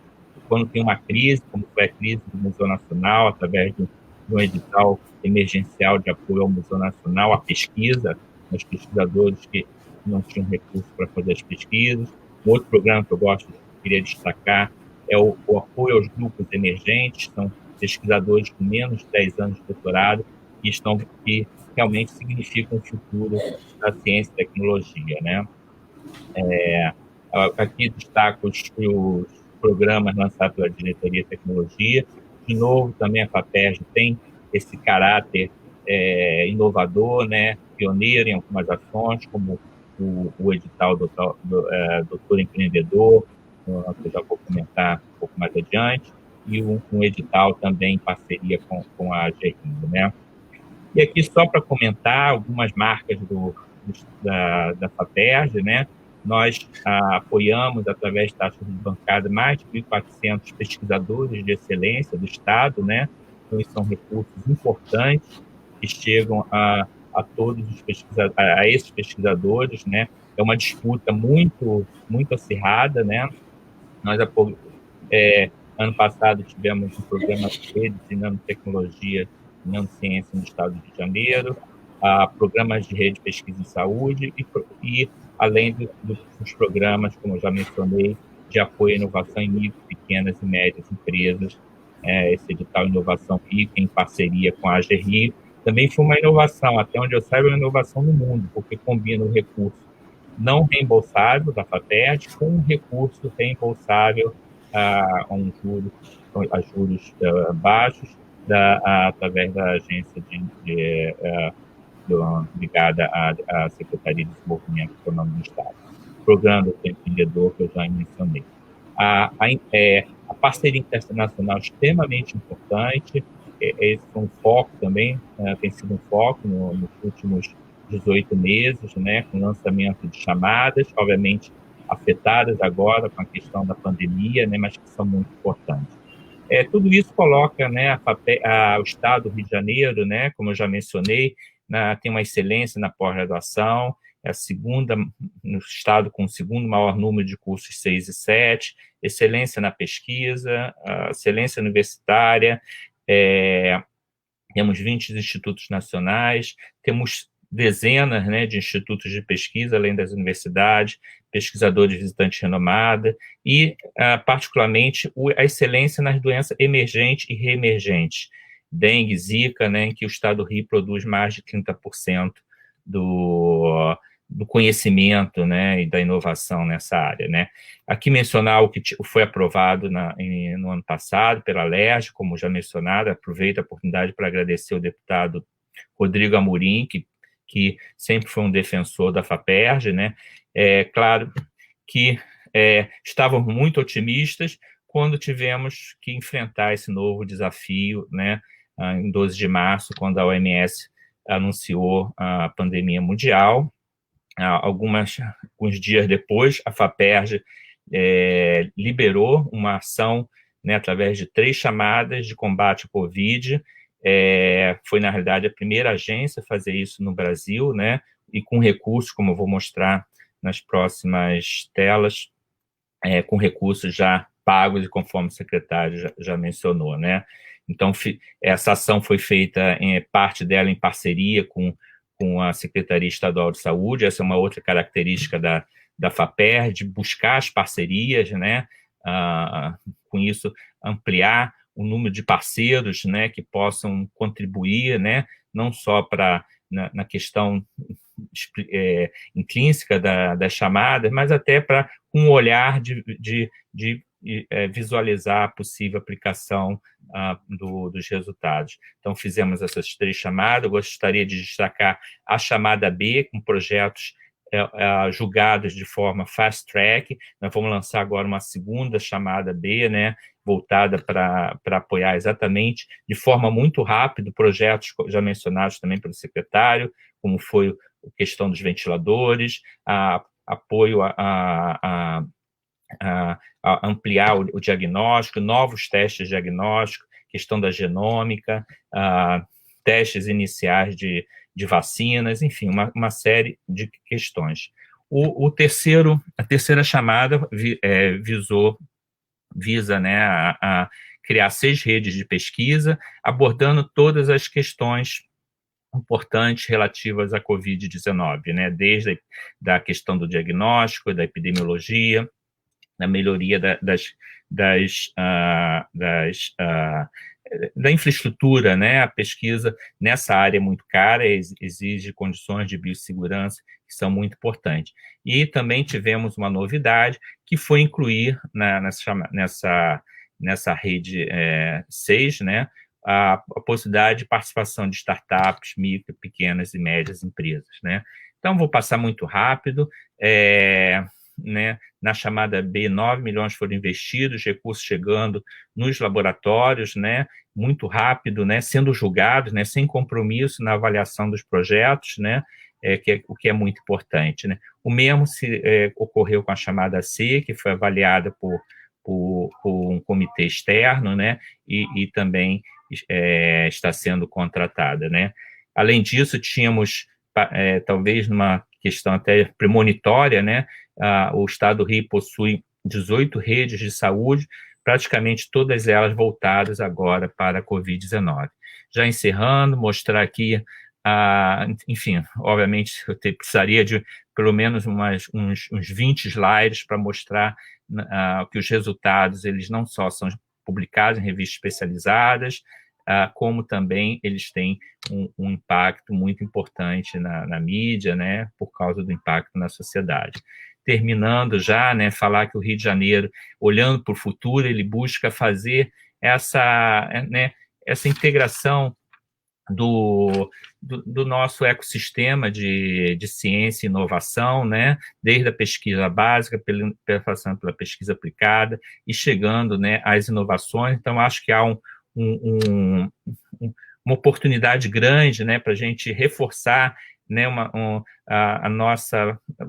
quando tem uma crise, como foi a crise do Museu Nacional, através de um edital emergencial de apoio ao Museu Nacional, a pesquisa, os pesquisadores que não tinham recursos para fazer as pesquisas. Um outro programa que eu queria destacar é o apoio aos grupos emergentes, são pesquisadores com menos de 10 anos de doutorado, que realmente significam o futuro da ciência e tecnologia, né? Aqui destaco os programas lançados pela Diretoria de Tecnologia. De novo, também a FAPERJ tem esse caráter inovador, né, pioneiro em algumas ações, como o edital Doutor Empreendedor, que eu já vou comentar um pouco mais adiante, e um edital também em parceria com a AGRI, né? E aqui, só para comentar algumas marcas da FAPERJ, né? Nós apoiamos, através de taxas de bancada, mais de 1.400 pesquisadores de excelência do Estado, né? Então, são recursos importantes que chegam a todos os a esses pesquisadores, né? É uma disputa muito, muito acirrada, né? Nós, ano passado, tivemos um programa de nanotecnologia e nanociência no estado do Rio de Janeiro, programas de rede de pesquisa em saúde e além dos programas, como eu já mencionei, de apoio à inovação em micro, pequenas e médias empresas, esse edital Inovação Rica, em parceria com a AGRI. Também foi uma inovação, até onde eu saiba, uma inovação no mundo, porque combina o recurso não reembolsável da FAPERJ com um recurso reembolsável a juros baixos, através da agência ligada à Secretaria de Desenvolvimento Econômico do Estado. Programa do Empreendedor, que eu já mencionei. A parceria internacional é extremamente importante. Esse é um foco também, tem sido um foco nos últimos 18 meses, né, com lançamento de chamadas, obviamente afetadas agora com a questão da pandemia, né, mas que são muito importantes. Tudo isso coloca, né, o Estado do Rio de Janeiro, né, como eu já mencionei, tem uma excelência na pós-graduação, é a segunda no Estado com o segundo maior número de cursos 6 e 7, excelência na pesquisa, excelência universitária, temos 20 institutos nacionais, temos dezenas, né, de institutos de pesquisa, além das universidades, pesquisadores visitantes renomados, e, particularmente, a excelência nas doenças emergentes e reemergentes, dengue, zika, né, em que o Estado do Rio produz mais de 30% do conhecimento, né, e da inovação nessa área, né. Aqui mencionar o que foi aprovado no ano passado pela LERJ, como já mencionado, aproveito a oportunidade para agradecer ao deputado Rodrigo Amorim, que sempre foi um defensor da FAPERJ, né. Claro que estávamos muito otimistas quando tivemos que enfrentar esse novo desafio, né, em 12 de março, quando a OMS anunciou a pandemia mundial. Alguns dias depois, a FAPERJ liberou uma ação, né, através de 3 chamadas de combate ao Covid. Foi, na realidade, a primeira agência a fazer isso no Brasil, né, e com recursos, como eu vou mostrar nas próximas telas, com recursos já pagos, e conforme o secretário já mencionou, né. Então, essa ação foi feita, parte dela em parceria com a Secretaria Estadual de Saúde. Essa é uma outra característica da FAPERJ, de buscar as parcerias, né, com isso ampliar o número de parceiros, né, que possam contribuir, né, não só na questão intrínseca das chamadas, mas até para um olhar de visualizar a possível aplicação dos resultados. Então, fizemos essas 3 chamadas. Eu gostaria de destacar a chamada B, com projetos julgados de forma fast track. Nós vamos lançar agora uma segunda chamada B, né, voltada para apoiar exatamente de forma muito rápida projetos já mencionados também pelo secretário, como foi a questão dos ventiladores, apoio a ampliar o diagnóstico, novos testes diagnósticos, questão da genômica, testes iniciais de vacinas, enfim, uma série de questões. A terceira chamada visa, né, a criar 6 redes de pesquisa, abordando todas as questões importantes relativas à Covid-19, né, desde a questão do diagnóstico, da epidemiologia, na melhoria da infraestrutura, né? A pesquisa nessa área é muito cara, exige condições de biossegurança que são muito importantes. E também tivemos uma novidade, que foi incluir nessa rede 6, né, a possibilidade de participação de startups, micro, pequenas e médias empresas, né? Então, vou passar muito rápido. Né, na chamada B, 9 milhões foram investidos, recursos chegando nos laboratórios, né, muito rápido, né, sendo julgados, né, sem compromisso na avaliação dos projetos, né, o que é muito importante, né. O mesmo ocorreu com a chamada C, que foi avaliada por um comitê externo, né, e também está sendo contratada, né. Além disso, tínhamos, talvez numa questão até premonitória, né, o Estado do Rio possui 18 redes de saúde, praticamente todas elas voltadas agora para a Covid-19. Já encerrando, mostrar aqui, enfim, obviamente eu precisaria de pelo menos uns 20 slides para mostrar que os resultados eles não só são publicados em revistas especializadas, como também eles têm um impacto muito importante na mídia, né, por causa do impacto na sociedade. Terminando já, né, falar que o Rio de Janeiro, olhando para o futuro, ele busca fazer essa integração do nosso ecossistema de ciência e inovação, né, desde a pesquisa básica, passando pela pesquisa aplicada e chegando, né, às inovações. Então, acho que há uma oportunidade grande, né, para a gente reforçar, né,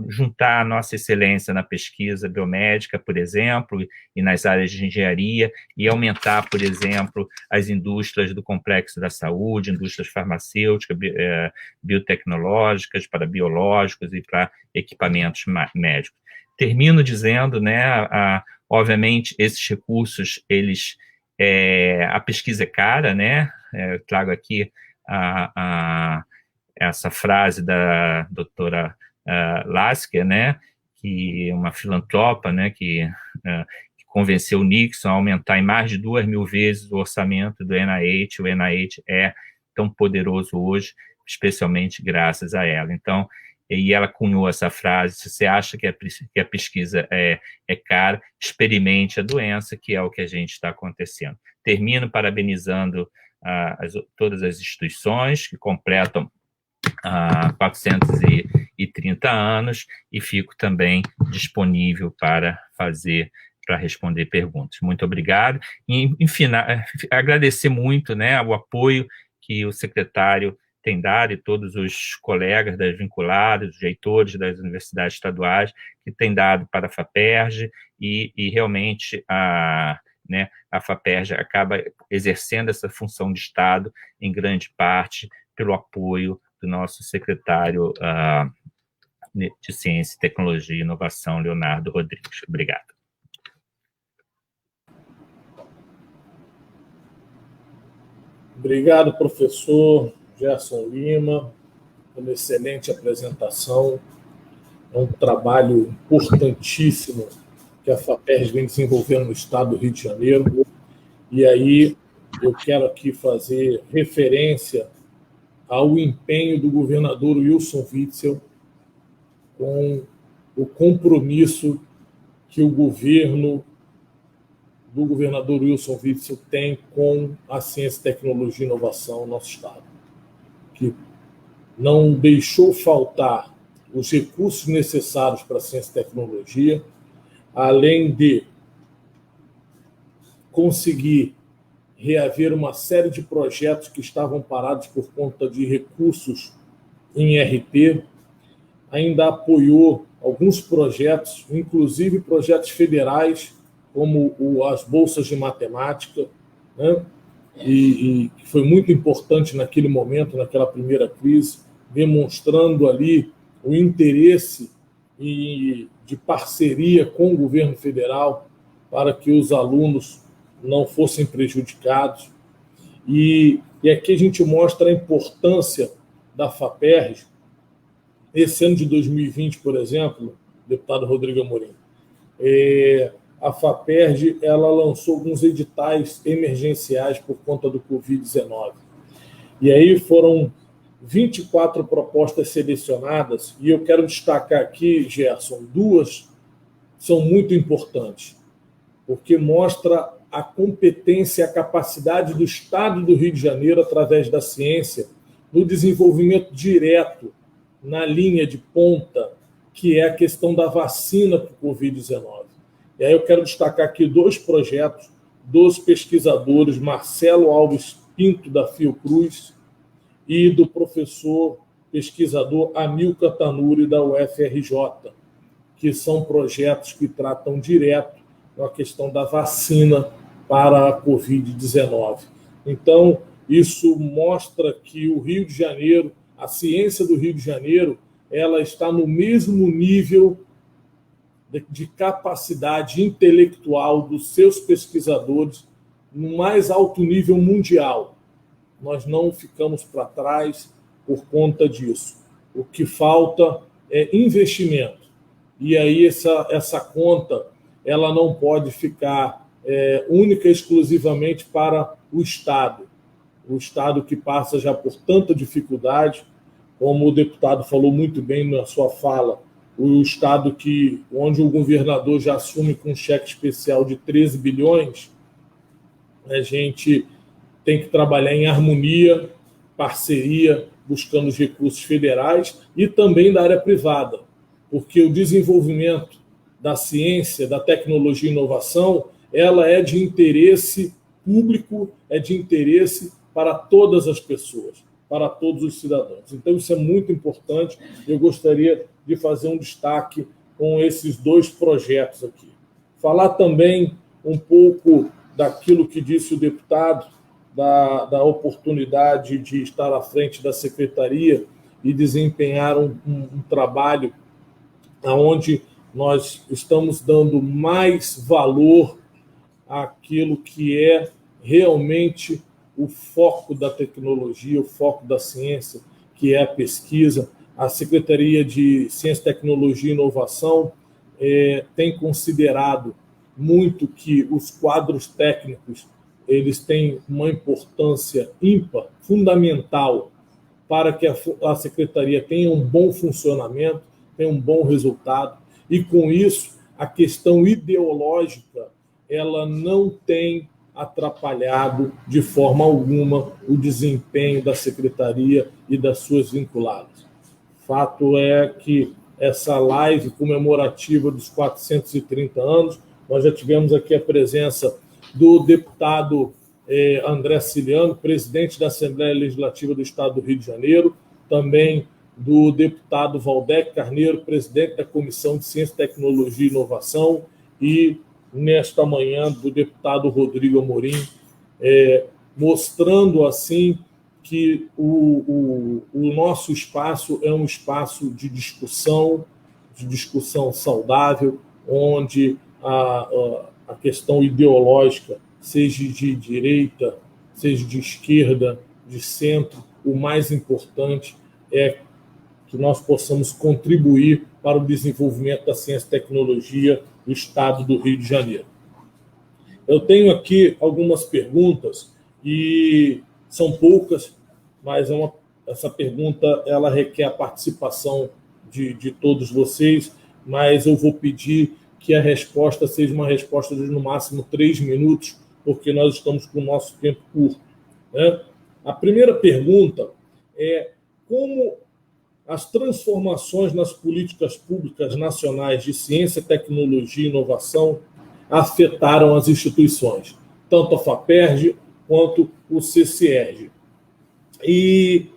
juntar a nossa excelência na pesquisa biomédica, por exemplo, e nas áreas de engenharia, e aumentar, por exemplo, as indústrias do complexo da saúde, indústrias farmacêuticas, biotecnológicas, para biológicos e para equipamentos médicos. Termino dizendo, né, obviamente, esses recursos, a pesquisa é cara, né? Eu trago aqui essa frase da doutora Lasker, né, que é uma filantropa, né, que convenceu o Nixon a aumentar em mais de 2.000 vezes o orçamento do NIH. O NIH é tão poderoso hoje, especialmente graças a ela. Então, e ela cunhou essa frase: se você acha que a pesquisa é cara, experimente a doença, que é o que a gente está acontecendo. Termino parabenizando todas as instituições que completam 430 anos, e fico também disponível para responder perguntas. Muito obrigado. E, enfim, agradecer muito, né, o apoio que o secretário tem dado, e todos os colegas das vinculadas, os reitores das universidades estaduais, que têm dado para a FAPERJ, e realmente a FAPERJ acaba exercendo essa função de Estado, em grande parte, pelo apoio do nosso secretário de Ciência, Tecnologia e Inovação, Leonardo Rodrigues. Obrigado. Obrigado, professor Gerson Lima, pela excelente apresentação. É um trabalho importantíssimo que a FAPERJ vem desenvolvendo no estado do Rio de Janeiro. E aí eu quero aqui fazer referência ao empenho do governador Wilson Witzel, com o compromisso que o governo do governador Wilson Witzel tem com a ciência, tecnologia e inovação no nosso estado, que não deixou faltar os recursos necessários para a ciência e tecnologia, além de conseguir reaver uma série de projetos que estavam parados por conta de recursos em RT, ainda apoiou alguns projetos, inclusive projetos federais, como as bolsas de matemática, né? E que foi muito importante naquele momento, naquela primeira crise, demonstrando ali o interesse de parceria com o governo federal para que os alunos não fossem prejudicados. E aqui a gente mostra a importância da FAPERJ. Esse ano de 2020, por exemplo, deputado Rodrigo Amorim, a FAPERJ ela lançou alguns editais emergenciais por conta do Covid-19. E aí foram 24 propostas selecionadas, e eu quero destacar aqui, Gerson, duas são muito importantes, porque mostra a competência e a capacidade do Estado do Rio de Janeiro, através da ciência, no desenvolvimento direto, na linha de ponta, que é a questão da vacina para o Covid-19. E aí eu quero destacar aqui dois projetos dos pesquisadores Marcelo Alves Pinto, da Fiocruz, e do professor pesquisador Amilcar Tanuri, da UFRJ, que são projetos que tratam direto com a questão da vacina para a Covid-19. Então, isso mostra que o Rio de Janeiro, a ciência do Rio de Janeiro, ela está no mesmo nível de capacidade intelectual dos seus pesquisadores, no mais alto nível mundial. Nós não ficamos para trás por conta disso. O que falta é investimento. E aí essa conta ela não pode ficar única e exclusivamente para o Estado. O Estado que passa já por tanta dificuldade, como o deputado falou muito bem na sua fala, o Estado onde o governador já assume com um cheque especial de 13 bilhões, a gente tem que trabalhar em harmonia, parceria, buscando os recursos federais e também da área privada, porque o desenvolvimento da ciência, da tecnologia e inovação, ela é de interesse público, é de interesse para todas as pessoas, para todos os cidadãos. Então, isso é muito importante. Eu gostaria de fazer um destaque com esses dois projetos aqui. Falar também um pouco daquilo que disse o deputado, da oportunidade de estar à frente da secretaria e desempenhar um trabalho onde nós estamos dando mais valor àquilo que é realmente o foco da tecnologia, o foco da ciência, que é a pesquisa. A Secretaria de Ciência, Tecnologia e Inovação tem considerado muito que os quadros técnicos eles têm uma importância ímpar, fundamental, para que a Secretaria tenha um bom funcionamento, tenha um bom resultado, e com isso a questão ideológica ela não tem atrapalhado de forma alguma o desempenho da Secretaria e das suas vinculadas. Fato é que essa live comemorativa dos 430 anos, nós já tivemos aqui a presença do deputado André Ciliano, presidente da Assembleia Legislativa do Estado do Rio de Janeiro, também do deputado Valdec Carneiro, presidente da Comissão de Ciência, Tecnologia e Inovação, e nesta manhã do deputado Rodrigo Amorim, mostrando assim que o nosso espaço é um espaço de discussão saudável, onde a questão ideológica, seja de direita, seja de esquerda, de centro, o mais importante é que nós possamos contribuir para o desenvolvimento da ciência e tecnologia do Estado do Rio de Janeiro. Eu tenho aqui algumas perguntas, e são poucas, mas essa pergunta ela requer a participação de todos vocês, mas eu vou pedir que a resposta seja uma resposta de, no máximo, 3 minutos, porque nós estamos com o nosso tempo curto, né? A primeira pergunta é como as transformações nas políticas públicas nacionais de ciência, tecnologia e inovação afetaram as instituições, tanto a FAPERJ quanto o CCERJ. E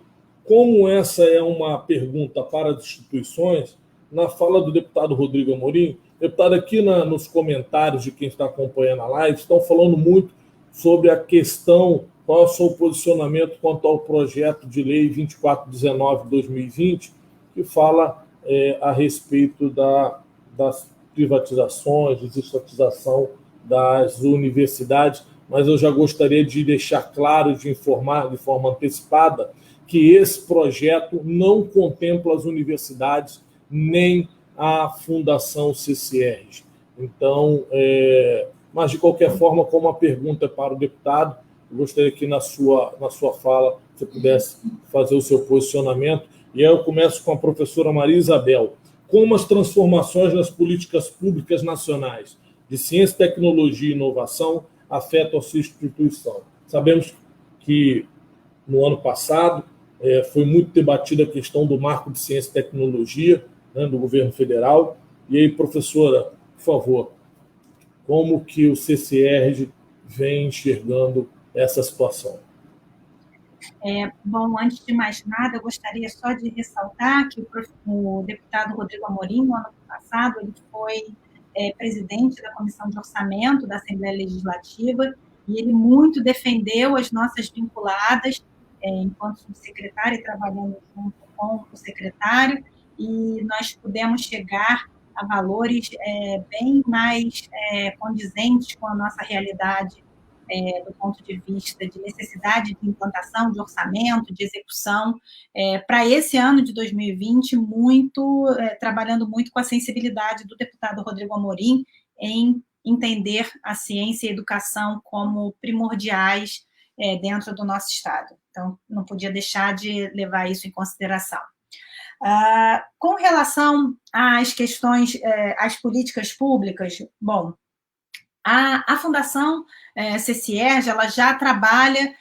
como essa é uma pergunta para as instituições, na fala do deputado Rodrigo Amorim, deputado, aqui nos comentários de quem está acompanhando a live, estão falando muito sobre a questão, qual é o seu posicionamento quanto ao projeto de lei 2419/2020, que fala a respeito das privatizações, desestatização das universidades, mas eu já gostaria de deixar claro, de informar de forma antecipada, que esse projeto não contempla as universidades nem a Fundação CCERJ. Então, mas, de qualquer forma, como a pergunta é para o deputado, eu gostaria que na sua fala você pudesse fazer o seu posicionamento. E aí eu começo com a professora Maria Isabel. Como as transformações nas políticas públicas nacionais de ciência, tecnologia e inovação afetam a sua instituição? Sabemos que no ano passado foi muito debatida a questão do marco de ciência e tecnologia, né, do governo federal. E aí, professora, por favor, como que o CCR vem enxergando essa situação? Bom, antes de mais nada, eu gostaria só de ressaltar que o deputado Rodrigo Amorim, no ano passado, ele foi presidente da Comissão de Orçamento da Assembleia Legislativa, e ele muito defendeu as nossas vinculadas, enquanto subsecretário, e trabalhando junto com o secretário, e nós pudemos chegar a valores bem mais condizentes com a nossa realidade, do ponto de vista de necessidade de implantação, de orçamento, de execução, para esse ano de 2020, trabalhando muito com a sensibilidade do deputado Rodrigo Amorim em entender a ciência e a educação como primordiais dentro do nosso Estado. Então, não podia deixar de levar isso em consideração. Com relação às questões, às políticas públicas, bom, a Fundação CCERJ, ela já trabalha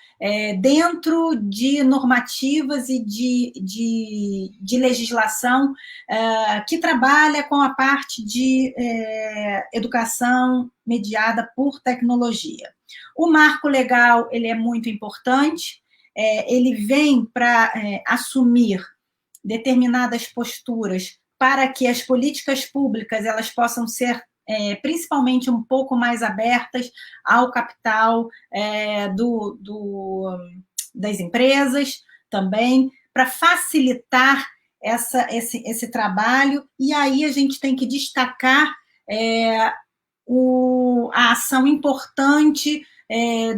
dentro de normativas e de legislação que trabalha com a parte de educação mediada por tecnologia. O marco legal, ele é muito importante, ele vem para assumir determinadas posturas para que as políticas públicas elas possam ser principalmente um pouco mais abertas ao capital das empresas também, para facilitar esse trabalho, e aí a gente tem que destacar a ação importante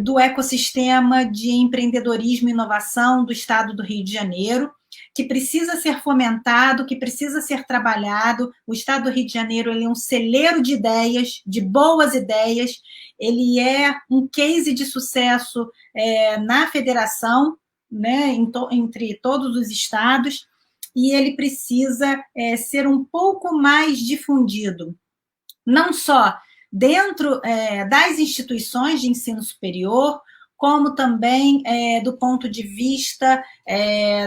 do ecossistema de empreendedorismo e inovação do Estado do Rio de Janeiro, que precisa ser fomentado, que precisa ser trabalhado. O Estado do Rio de Janeiro ele é um celeiro de ideias, de boas ideias, ele é um case de sucesso na federação, né, entre todos os estados, e ele precisa ser um pouco mais difundido, não só dentro das instituições de ensino superior, como também do ponto de vista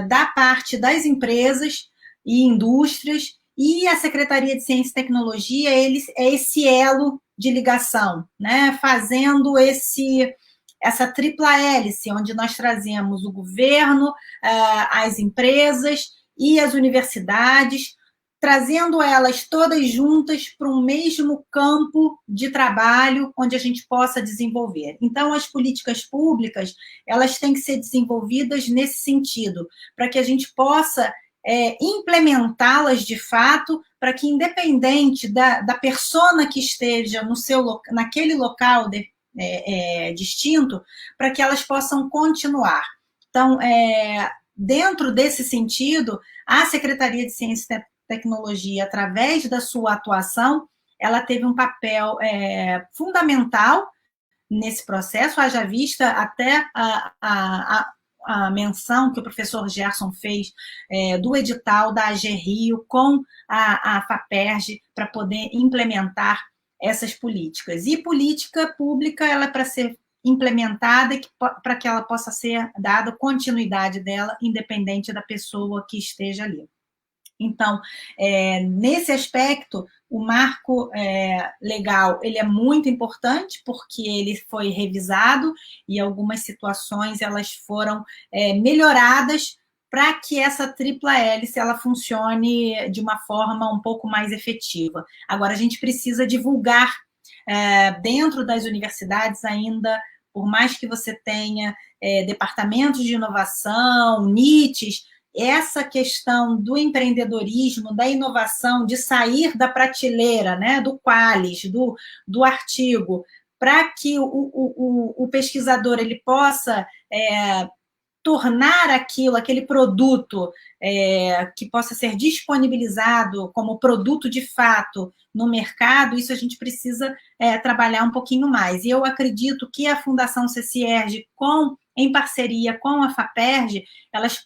da parte das empresas e indústrias, e a Secretaria de Ciência e Tecnologia é esse elo de ligação, né, fazendo essa tripla hélice, onde nós trazemos o governo, as empresas e as universidades, trazendo elas todas juntas para um mesmo campo de trabalho onde a gente possa desenvolver. Então, as políticas públicas, elas têm que ser desenvolvidas nesse sentido, para que a gente possa implementá-las de fato, para que, independente da persona que esteja naquele local distinto, para que elas possam continuar. Então, dentro desse sentido, a Secretaria de Ciência e Tecnologia, através da sua atuação, ela teve um papel fundamental nesse processo, haja vista até a menção que o professor Gerson fez do edital da AG Rio com a FAPERJ para poder implementar essas políticas. E política pública, ela é para ser implementada para que ela possa ser dada continuidade dela, independente da pessoa que esteja ali. Então, nesse aspecto, o marco legal ele é muito importante, porque ele foi revisado e algumas situações elas foram melhoradas para que essa tripla hélice ela funcione de uma forma um pouco mais efetiva. Agora, a gente precisa divulgar dentro das universidades ainda, por mais que você tenha departamentos de inovação, NITs, essa questão do empreendedorismo, da inovação, de sair da prateleira, né, do Qualis, do artigo, para que o pesquisador ele possa tornar aquele produto que possa ser disponibilizado como produto de fato no mercado, isso a gente precisa trabalhar um pouquinho mais. E eu acredito que a Fundação CCIERJ, em parceria com a FAPERJ, elas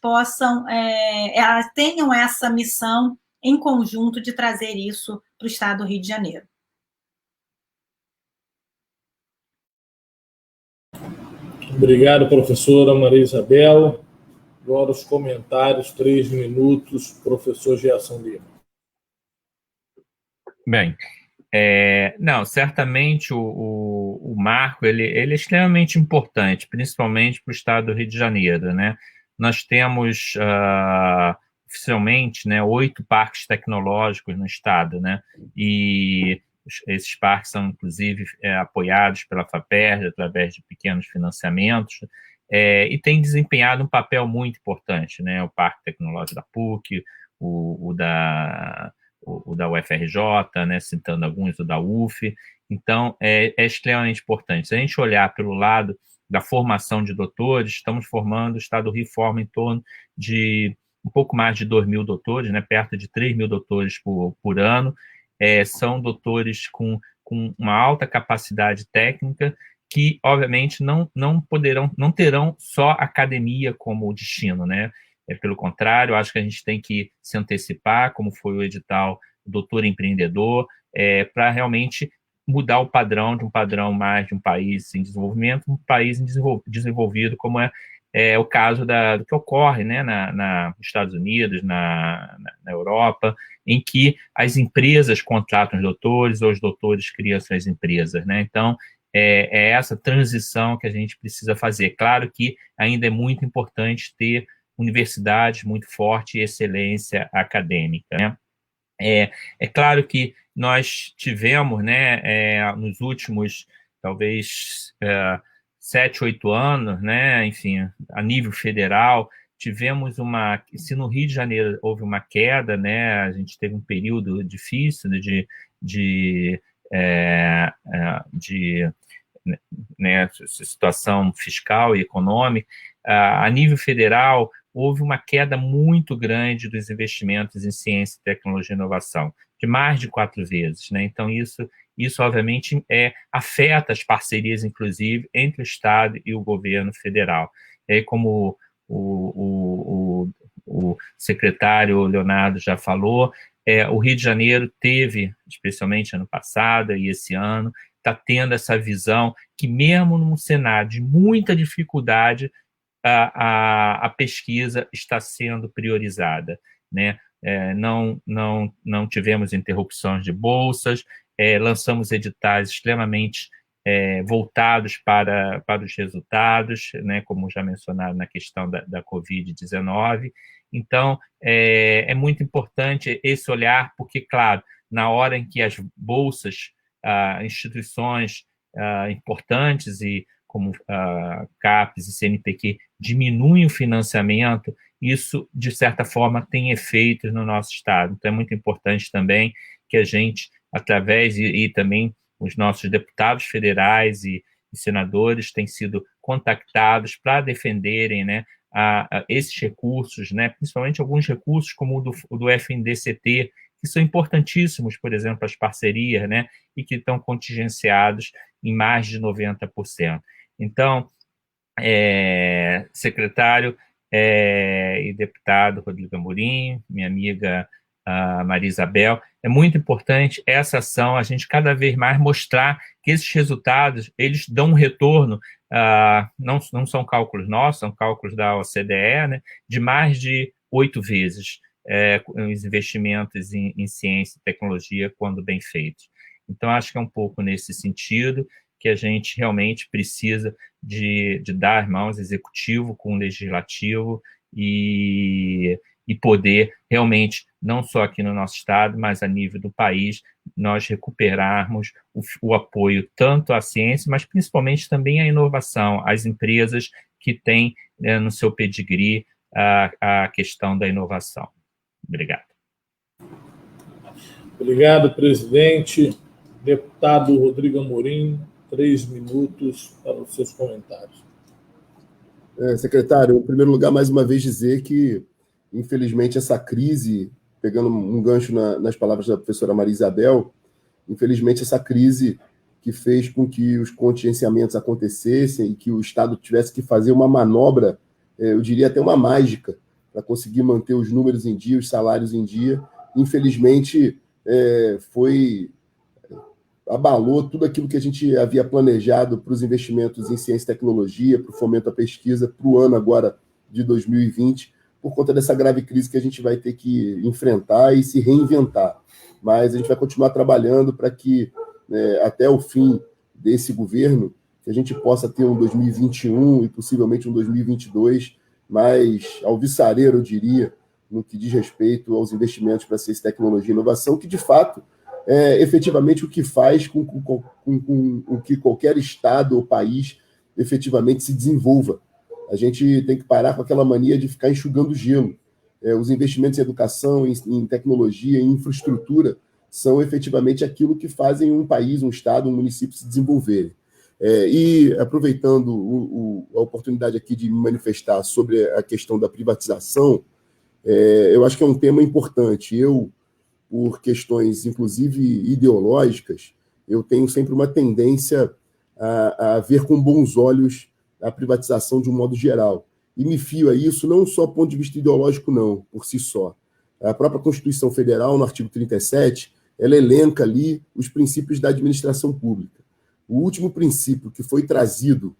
tenham essa missão em conjunto de trazer isso para o estado do Rio de Janeiro. Obrigado, professora Maria Isabel. Agora os comentários, 3 minutos, professor Gerson Lima. Bem, não, certamente o marco ele é extremamente importante, principalmente para o estado do Rio de Janeiro, né? Nós temos oficialmente, né, 8 parques tecnológicos no estado, né? E esses parques são, inclusive, apoiados pela FAPERJ através de pequenos financiamentos, e tem desempenhado um papel muito importante, né? O Parque Tecnológico da PUC, o da UFRJ, né? Citando alguns, o da UF. Então, é extremamente importante. Se a gente olhar pelo lado da formação de doutores, estamos formando, o estado do Rio forma em torno de um pouco mais de 2.000 doutores, né? Perto de 3.000 doutores por ano. São doutores com uma alta capacidade técnica que, obviamente, não terão só academia como destino, né? Pelo contrário, acho que a gente tem que se antecipar, como foi o edital Doutor Empreendedor, para realmente mudar o padrão de um padrão mais de um país em desenvolvimento, um país desenvolvido, como é o caso do que ocorre, né, nos Estados Unidos, na Europa, em que as empresas contratam os doutores ou os doutores criam suas empresas, né? Então, é essa transição que a gente precisa fazer. Claro que ainda é muito importante ter universidades muito fortes e excelência acadêmica, né? É claro que nós tivemos, né, nos últimos, talvez, 7, 8 anos, né, enfim, a nível federal, tivemos se no Rio de Janeiro houve uma queda, né, a gente teve um período difícil de né, situação fiscal e econômica, a nível federal, houve uma queda muito grande dos investimentos em ciência, tecnologia e inovação, de mais de 4 vezes, né? Então, isso obviamente, afeta as parcerias, inclusive, entre o Estado e o governo federal. E aí, como o secretário Leonardo já falou, o Rio de Janeiro teve, especialmente ano passado e esse ano, está tendo essa visão que, mesmo num cenário de muita dificuldade, a pesquisa está sendo priorizada, né? Não tivemos interrupções de bolsas, lançamos editais extremamente voltados para os resultados, né? Como já mencionado na questão da Covid-19. Então, é muito importante esse olhar, porque, claro, na hora em que as bolsas, instituições importantes e como CAPES e CNPq diminuem o financiamento, isso, de certa forma, tem efeitos no nosso Estado. Então, é muito importante também que a gente, através, e também os nossos deputados federais e senadores têm sido contactados para defenderem, né, esses recursos, né, principalmente alguns recursos como o do FNDCT, que são importantíssimos, por exemplo, as parcerias, né, e que estão contingenciados em mais de 90%. Então, secretário e deputado Rodrigo Amorim, minha amiga Maria Isabel, é muito importante essa ação, a gente cada vez mais mostrar que esses resultados, eles dão um retorno, não são cálculos nossos, são cálculos da OCDE, né, de mais de 8 vezes os investimentos em ciência e tecnologia quando bem feitos. Então, acho que é um pouco nesse sentido que a gente realmente precisa de dar mãos executivo com o legislativo e poder realmente, não só aqui no nosso estado, mas a nível do país, nós recuperarmos o apoio tanto à ciência, mas principalmente também à inovação, às empresas que têm no seu pedigree a questão da inovação. Obrigado. Obrigado, presidente. Deputado Rodrigo Amorim, 3 minutos para os seus comentários. Secretário, em primeiro lugar, mais uma vez dizer que, infelizmente, essa crise, pegando um gancho nas palavras da professora Maria Isabel, infelizmente, essa crise que fez com que os contingenciamentos acontecessem e que o Estado tivesse que fazer uma manobra, eu diria até uma mágica, para conseguir manter os números em dia, os salários em dia, infelizmente, abalou tudo aquilo que a gente havia planejado para os investimentos em ciência e tecnologia, para o fomento à pesquisa, para o ano agora de 2020, por conta dessa grave crise que a gente vai ter que enfrentar e se reinventar. Mas a gente vai continuar trabalhando para que, até o fim desse governo, que a gente possa ter um 2021 e possivelmente um 2022 mais alvissareiro, eu diria, no que diz respeito aos investimentos para ciência, tecnologia e inovação, que, de fato, efetivamente o que faz com que qualquer Estado ou país efetivamente se desenvolva. A gente tem que parar com aquela mania de ficar enxugando gelo. Os investimentos em educação, em tecnologia, em infraestrutura, são efetivamente aquilo que fazem um país, um Estado, um município se desenvolverem. E, aproveitando a oportunidade aqui de me manifestar sobre a questão da privatização, eu acho que é um tema importante. Eu, por questões, inclusive, ideológicas, eu tenho sempre uma tendência a ver com bons olhos a privatização de um modo geral. E me fio a isso não só do ponto de vista ideológico, não, por si só. A própria Constituição Federal, no artigo 37, ela elenca ali os princípios da administração pública. O último princípio que foi trazido,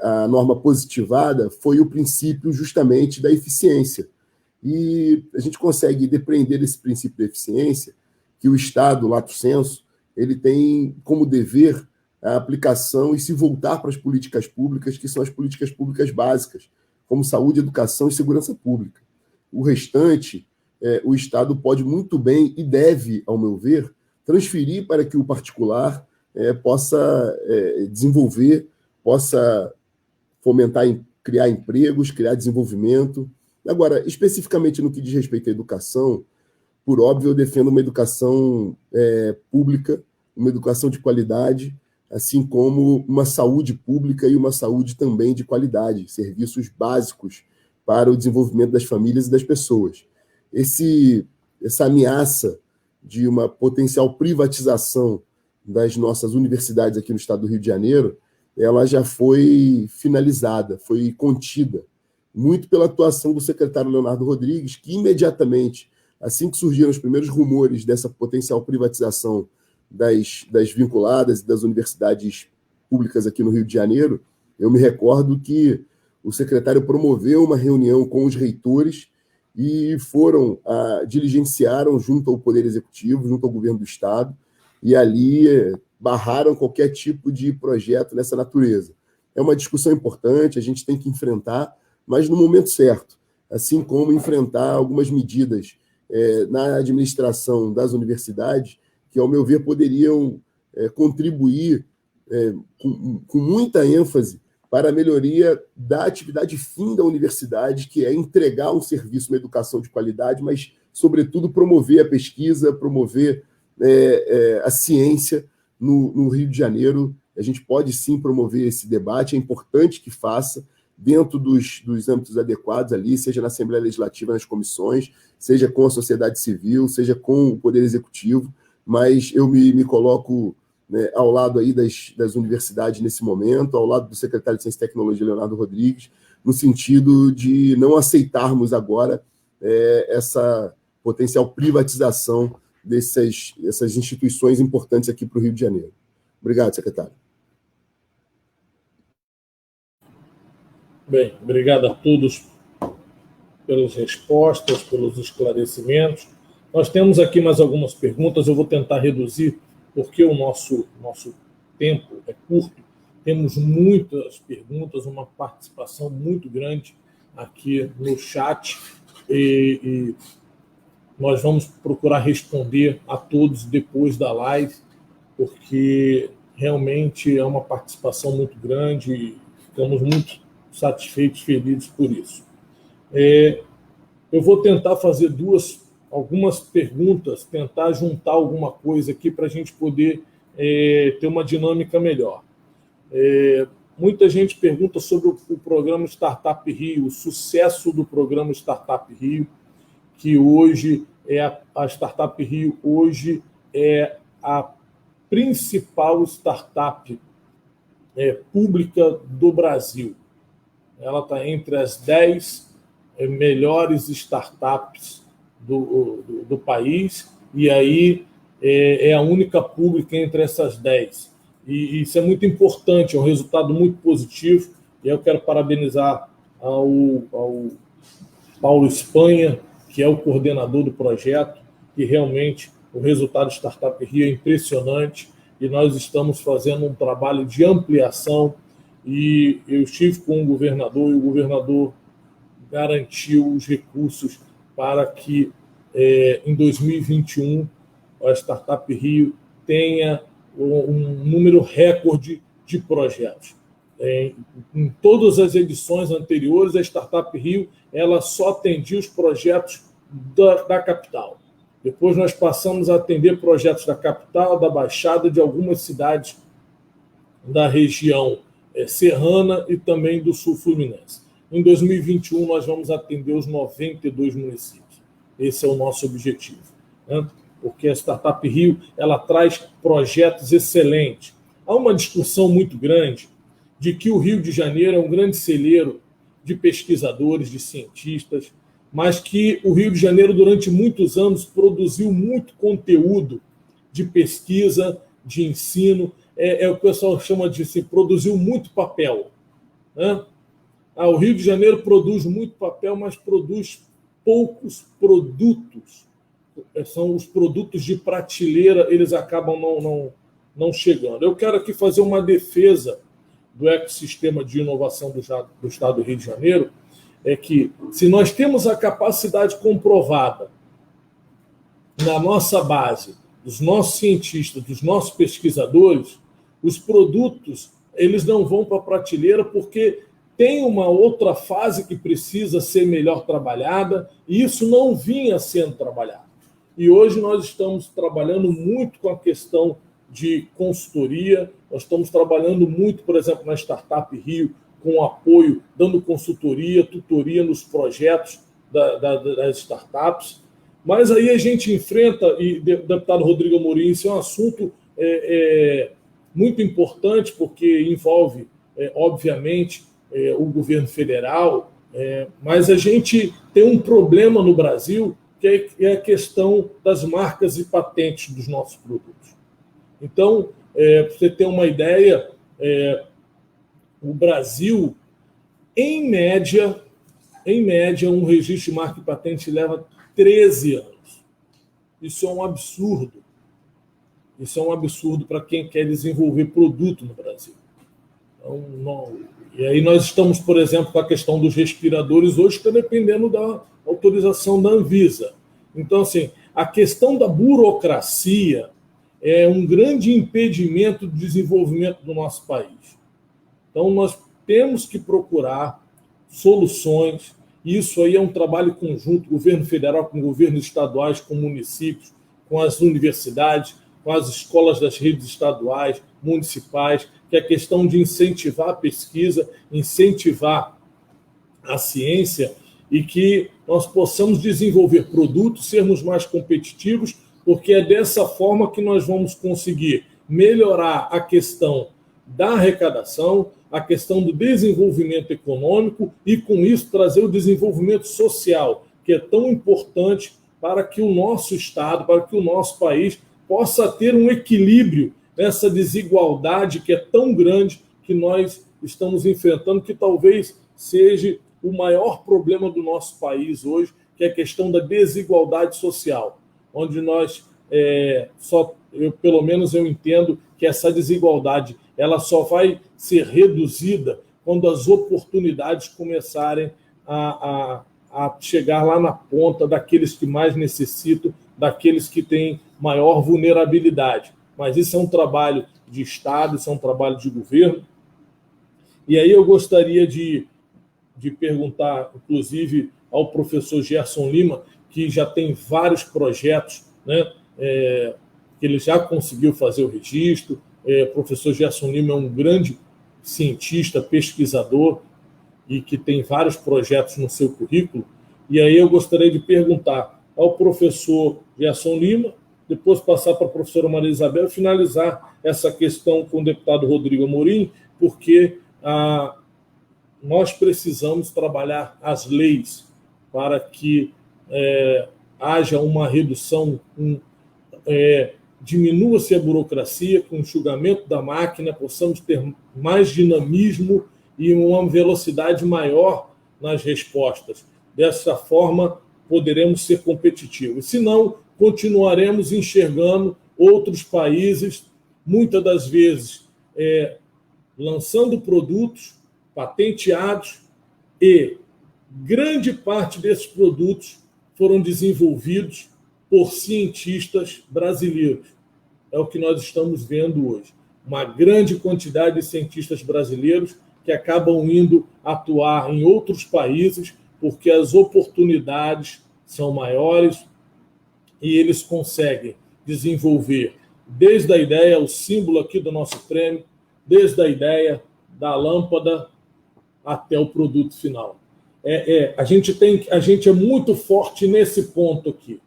a norma positivada, foi o princípio justamente da eficiência. E a gente consegue depreender desse princípio da eficiência que o Estado, lato sensu, ele tem como dever a aplicação e se voltar para as políticas públicas, que são as políticas públicas básicas, como saúde, educação e segurança pública. O restante, o Estado pode muito bem e deve, ao meu ver, transferir para que o particular possa desenvolver, possa fomentar, criar empregos, criar desenvolvimento. Agora, especificamente no que diz respeito à educação, por óbvio, eu defendo uma educação pública, uma educação de qualidade, assim como uma saúde pública e uma saúde também de qualidade, serviços básicos para o desenvolvimento das famílias e das pessoas. Essa ameaça de uma potencial privatização das nossas universidades aqui no estado do Rio de Janeiro, ela já foi finalizada, foi contida, muito pela atuação do secretário Leonardo Rodrigues, que imediatamente, assim que surgiram os primeiros rumores dessa potencial privatização das vinculadas e das universidades públicas aqui no Rio de Janeiro, eu me recordo que o secretário promoveu uma reunião com os reitores e diligenciaram junto ao Poder Executivo, junto ao governo do Estado, e ali barraram qualquer tipo de projeto dessa natureza. É uma discussão importante, a gente tem que enfrentar, mas no momento certo, assim como enfrentar algumas medidas na administração das universidades, que, ao meu ver, poderiam contribuir com muita ênfase para a melhoria da atividade fim da universidade, que é entregar um serviço, uma educação de qualidade, mas, sobretudo, promover a pesquisa, promover a ciência no Rio de Janeiro. A gente pode, sim, promover esse debate, é importante que faça, dentro dos âmbitos adequados ali, seja na Assembleia Legislativa, nas comissões, seja com a sociedade civil, seja com o Poder Executivo, mas eu me coloco ao lado aí das universidades nesse momento, ao lado do secretário de Ciência e Tecnologia, Leonardo Rodrigues, no sentido de não aceitarmos agora essa potencial privatização dessas instituições importantes aqui para o Rio de Janeiro. Obrigado, secretário. Bem, obrigado a todos pelas respostas, pelos esclarecimentos. Nós temos aqui mais algumas perguntas, eu vou tentar reduzir, porque o nosso tempo é curto. Temos muitas perguntas, uma participação muito grande aqui no chat, e nós vamos procurar responder a todos depois da live, porque realmente é uma participação muito grande e ficamos muito satisfeitos, felizes por isso. Eu vou tentar fazer algumas perguntas, tentar juntar alguma coisa aqui para a gente poder ter uma dinâmica melhor. Muita gente pergunta sobre o programa Startup Rio, o sucesso do programa Startup Rio, que hoje a Startup Rio hoje é a principal startup pública do Brasil. Ela está entre as 10 melhores startups do país, e aí é a única pública entre essas 10. E isso é muito importante, é um resultado muito positivo, e eu quero parabenizar ao Paulo Espanha, que é o coordenador do projeto, que realmente o resultado do Startup Rio é impressionante, e nós estamos fazendo um trabalho de ampliação, e eu estive com o governador, e o governador garantiu os recursos para que, em 2021, a Startup Rio tenha um número recorde de projetos. Em todas as edições anteriores, a Startup Rio ela só atendia os projetos da capital. Depois nós passamos a atender projetos da capital, da Baixada, de algumas cidades da região serrana e também do sul fluminense. Em 2021, nós vamos atender os 92 municípios. Esse é o nosso objetivo, né? Porque a Startup Rio ela traz projetos excelentes. Há uma discussão muito grande de que o Rio de Janeiro é um grande celeiro de pesquisadores, de cientistas, mas que o Rio de Janeiro, durante muitos anos, produziu muito conteúdo de pesquisa, de ensino. O que o pessoal chama de assim, produziu muito papel, né? O Rio de Janeiro produz muito papel, mas produz poucos produtos. São os produtos de prateleira, eles acabam não chegando. Eu quero aqui fazer uma defesa do ecossistema de inovação do Estado do Rio de Janeiro, é que, se nós temos a capacidade comprovada na nossa base, dos nossos cientistas, dos nossos pesquisadores, os produtos eles não vão para a prateleira porque tem uma outra fase que precisa ser melhor trabalhada, e isso não vinha sendo trabalhado. E hoje nós estamos trabalhando muito com a questão de consultoria, nós estamos trabalhando muito, por exemplo, na Startup Rio, com apoio, dando consultoria, tutoria nos projetos das startups. Mas aí a gente enfrenta, e deputado Rodrigo Amorim, isso é um assunto muito importante, porque envolve, obviamente, o governo federal, mas a gente tem um problema no Brasil, que é a questão das marcas e patentes dos nossos produtos. Então, para você ter uma ideia, o Brasil, em média, um registro de marca e patente leva 13 anos. Isso é um absurdo. Isso é um absurdo para quem quer desenvolver produto no Brasil. Então, e aí nós estamos, por exemplo, com a questão dos respiradores hoje, que está dependendo da autorização da Anvisa. Então, assim, a questão da burocracia é um grande impedimento do desenvolvimento do nosso país. Então, nós temos que procurar soluções, e isso aí é um trabalho conjunto, governo federal com governos estaduais, com municípios, com as universidades, com as escolas das redes estaduais, municipais, que é a questão de incentivar a pesquisa, incentivar a ciência, e que nós possamos desenvolver produtos, sermos mais competitivos, porque é dessa forma que nós vamos conseguir melhorar a questão da arrecadação, a questão do desenvolvimento econômico e, com isso, trazer o desenvolvimento social, que é tão importante para que o nosso Estado, para que o nosso país possa ter um equilíbrio nessa desigualdade que é tão grande que nós estamos enfrentando, que talvez seja o maior problema do nosso país hoje, que é a questão da desigualdade social, onde nós, pelo menos eu entendo que essa desigualdade ela só vai ser reduzida quando as oportunidades começarem a chegar lá na ponta daqueles que mais necessitam, daqueles que têm maior vulnerabilidade. Mas isso é um trabalho de Estado, isso é um trabalho de governo. E aí eu gostaria de perguntar, inclusive, ao professor Gerson Lima, que já tem vários projetos, né, que ele já conseguiu fazer o registro. O professor Gerson Lima é um grande cientista, pesquisador e que tem vários projetos no seu currículo. E aí eu gostaria de perguntar ao professor Gerson Lima, depois passar para a professora Maria Isabel e finalizar essa questão com o deputado Rodrigo Amorim, porque nós precisamos trabalhar as leis para que haja uma redução, diminua-se a burocracia, com o enxugamento da máquina, possamos ter mais dinamismo e uma velocidade maior nas respostas. Dessa forma, poderemos ser competitivos. Se não, continuaremos enxergando outros países, muitas das vezes, lançando produtos patenteados, e grande parte desses produtos foram desenvolvidos por cientistas brasileiros. É o que nós estamos vendo hoje. Uma grande quantidade de cientistas brasileiros que acabam indo atuar em outros países porque as oportunidades são maiores e eles conseguem desenvolver desde a ideia, o símbolo aqui do nosso prêmio, desde a ideia da lâmpada até o produto final. A gente é muito forte nesse ponto aqui,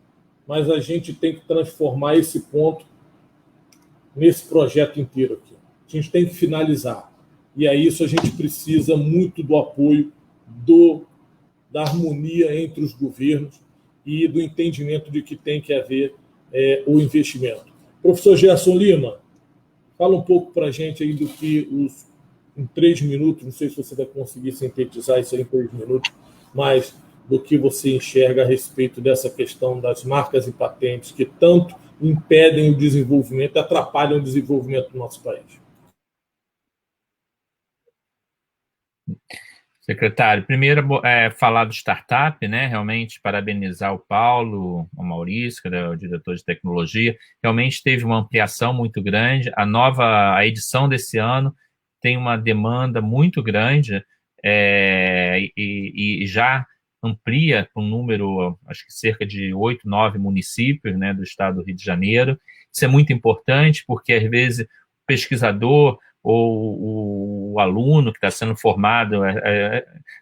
mas a gente tem que transformar esse ponto nesse projeto inteiro aqui. A gente tem que finalizar. E a isso a gente precisa muito do apoio da harmonia entre os governos e do entendimento de que tem que haver o investimento. Professor Gerson Lima, fala um pouco para a gente aí do que em 3 minutos, não sei se você vai conseguir sintetizar isso aí em 3 minutos, mas do que você enxerga a respeito dessa questão das marcas e patentes que tanto impedem o desenvolvimento, atrapalham o desenvolvimento do nosso país. Secretário, primeiro falar do startup, né? Realmente parabenizar o Paulo, o Maurício, que é o diretor de tecnologia. Realmente teve uma ampliação muito grande. A edição desse ano tem uma demanda muito grande e já amplia para um número, acho que cerca de 8, 9 municípios, né, do estado do Rio de Janeiro. Isso é muito importante porque, às vezes, o pesquisador ou o aluno que está sendo formado,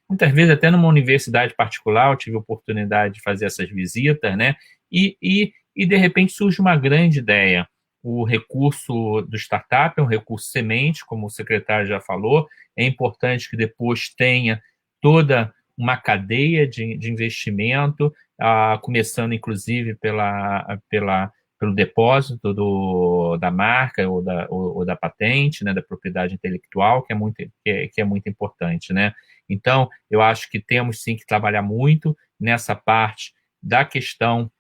muitas vezes até numa universidade particular, eu tive a oportunidade de fazer essas visitas, né? E de repente surge uma grande ideia. O recurso do startup é um recurso semente, como o secretário já falou, é importante que depois tenha toda uma cadeia de investimento, começando inclusive pelo depósito da marca ou da patente, né, da propriedade intelectual, que é muito importante, né? Então, eu acho que temos sim que trabalhar muito nessa parte da questão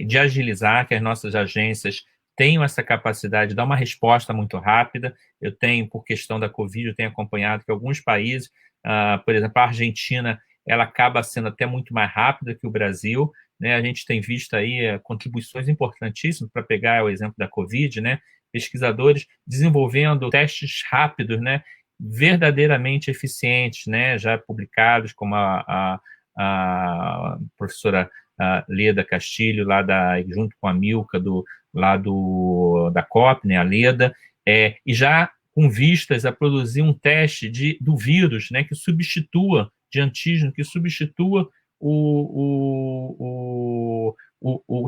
de agilizar, que as nossas agências tenham essa capacidade de dar uma resposta muito rápida. Eu tenho, por questão da Covid, eu tenho acompanhado que alguns países, por exemplo, a Argentina, ela acaba sendo até muito mais rápida que o Brasil, né? A gente tem visto aí contribuições importantíssimas, para pegar o exemplo da Covid, né? Pesquisadores desenvolvendo testes rápidos, né? Verdadeiramente eficientes, né? Já publicados, como a professora Leda Castilho, junto com a Milka, da COP, né? A Leda, e já com vistas a produzir um teste do vírus, né? Que substitua, de antígeno, que substitua o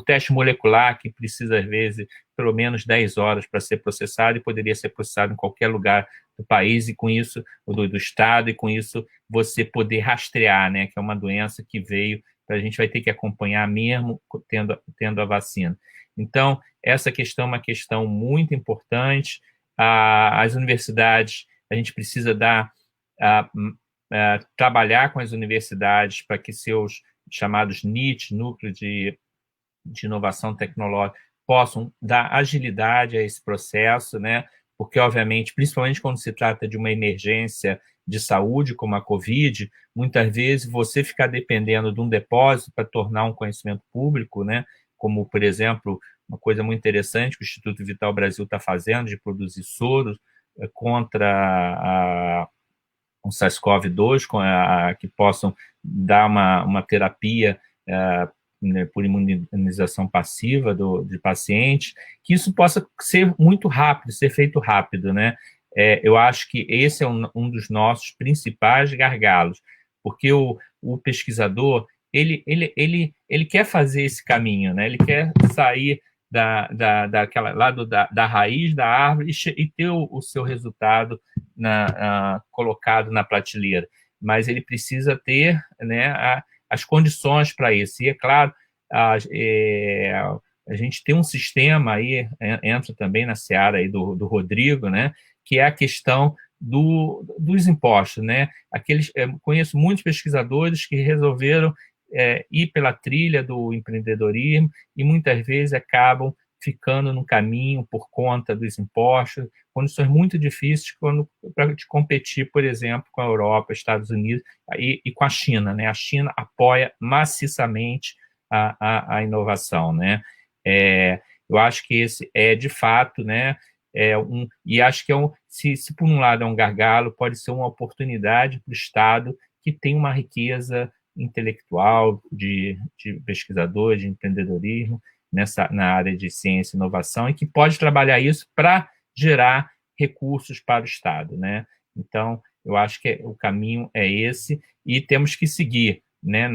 teste molecular, que precisa, às vezes, pelo menos 10 horas para ser processado, e poderia ser processado em qualquer lugar do país, e com isso, do estado, e com isso você poder rastrear, né, que é uma doença que veio, a gente vai ter que acompanhar mesmo tendo a vacina. Então, essa questão é uma questão muito importante. As universidades, a gente precisa trabalhar com as universidades para que seus chamados NIT, Núcleo de Inovação Tecnológica, possam dar agilidade a esse processo, né? Porque, obviamente, principalmente quando se trata de uma emergência de saúde, como a Covid, muitas vezes você ficar dependendo de um depósito para tornar um conhecimento público, né? Como, por exemplo, uma coisa muito interessante que o Instituto Vital Brasil está fazendo, de produzir soros contra um SARS-CoV-2, que possam dar uma terapia por imunização passiva de pacientes, que isso possa ser muito rápido, ser feito rápido, né? eu acho que esse é um dos nossos principais gargalos, porque o pesquisador ele quer fazer esse caminho, né? Ele quer sair da raiz da árvore e ter o seu resultado colocado na prateleira. Mas ele precisa ter, né, as condições para isso. E, é claro, a gente tem um sistema aí, entra também na seara aí do Rodrigo, né, que é a questão dos impostos, né? Conheço muitos pesquisadores que resolveram ir pela trilha do empreendedorismo e muitas vezes acabam ficando no caminho por conta dos impostos, condições muito difíceis para competir, por exemplo, com a Europa, Estados Unidos e com a China, né? A China apoia maciçamente a inovação, né? Eu acho que esse é, de fato, né? E acho que se por um lado é um gargalo, pode ser uma oportunidade para o Estado que tem uma riqueza intelectual de pesquisador, de empreendedorismo na área de ciência e inovação e que pode trabalhar isso para gerar recursos para o Estado, né? Então, eu acho que o caminho é esse e temos que seguir, né,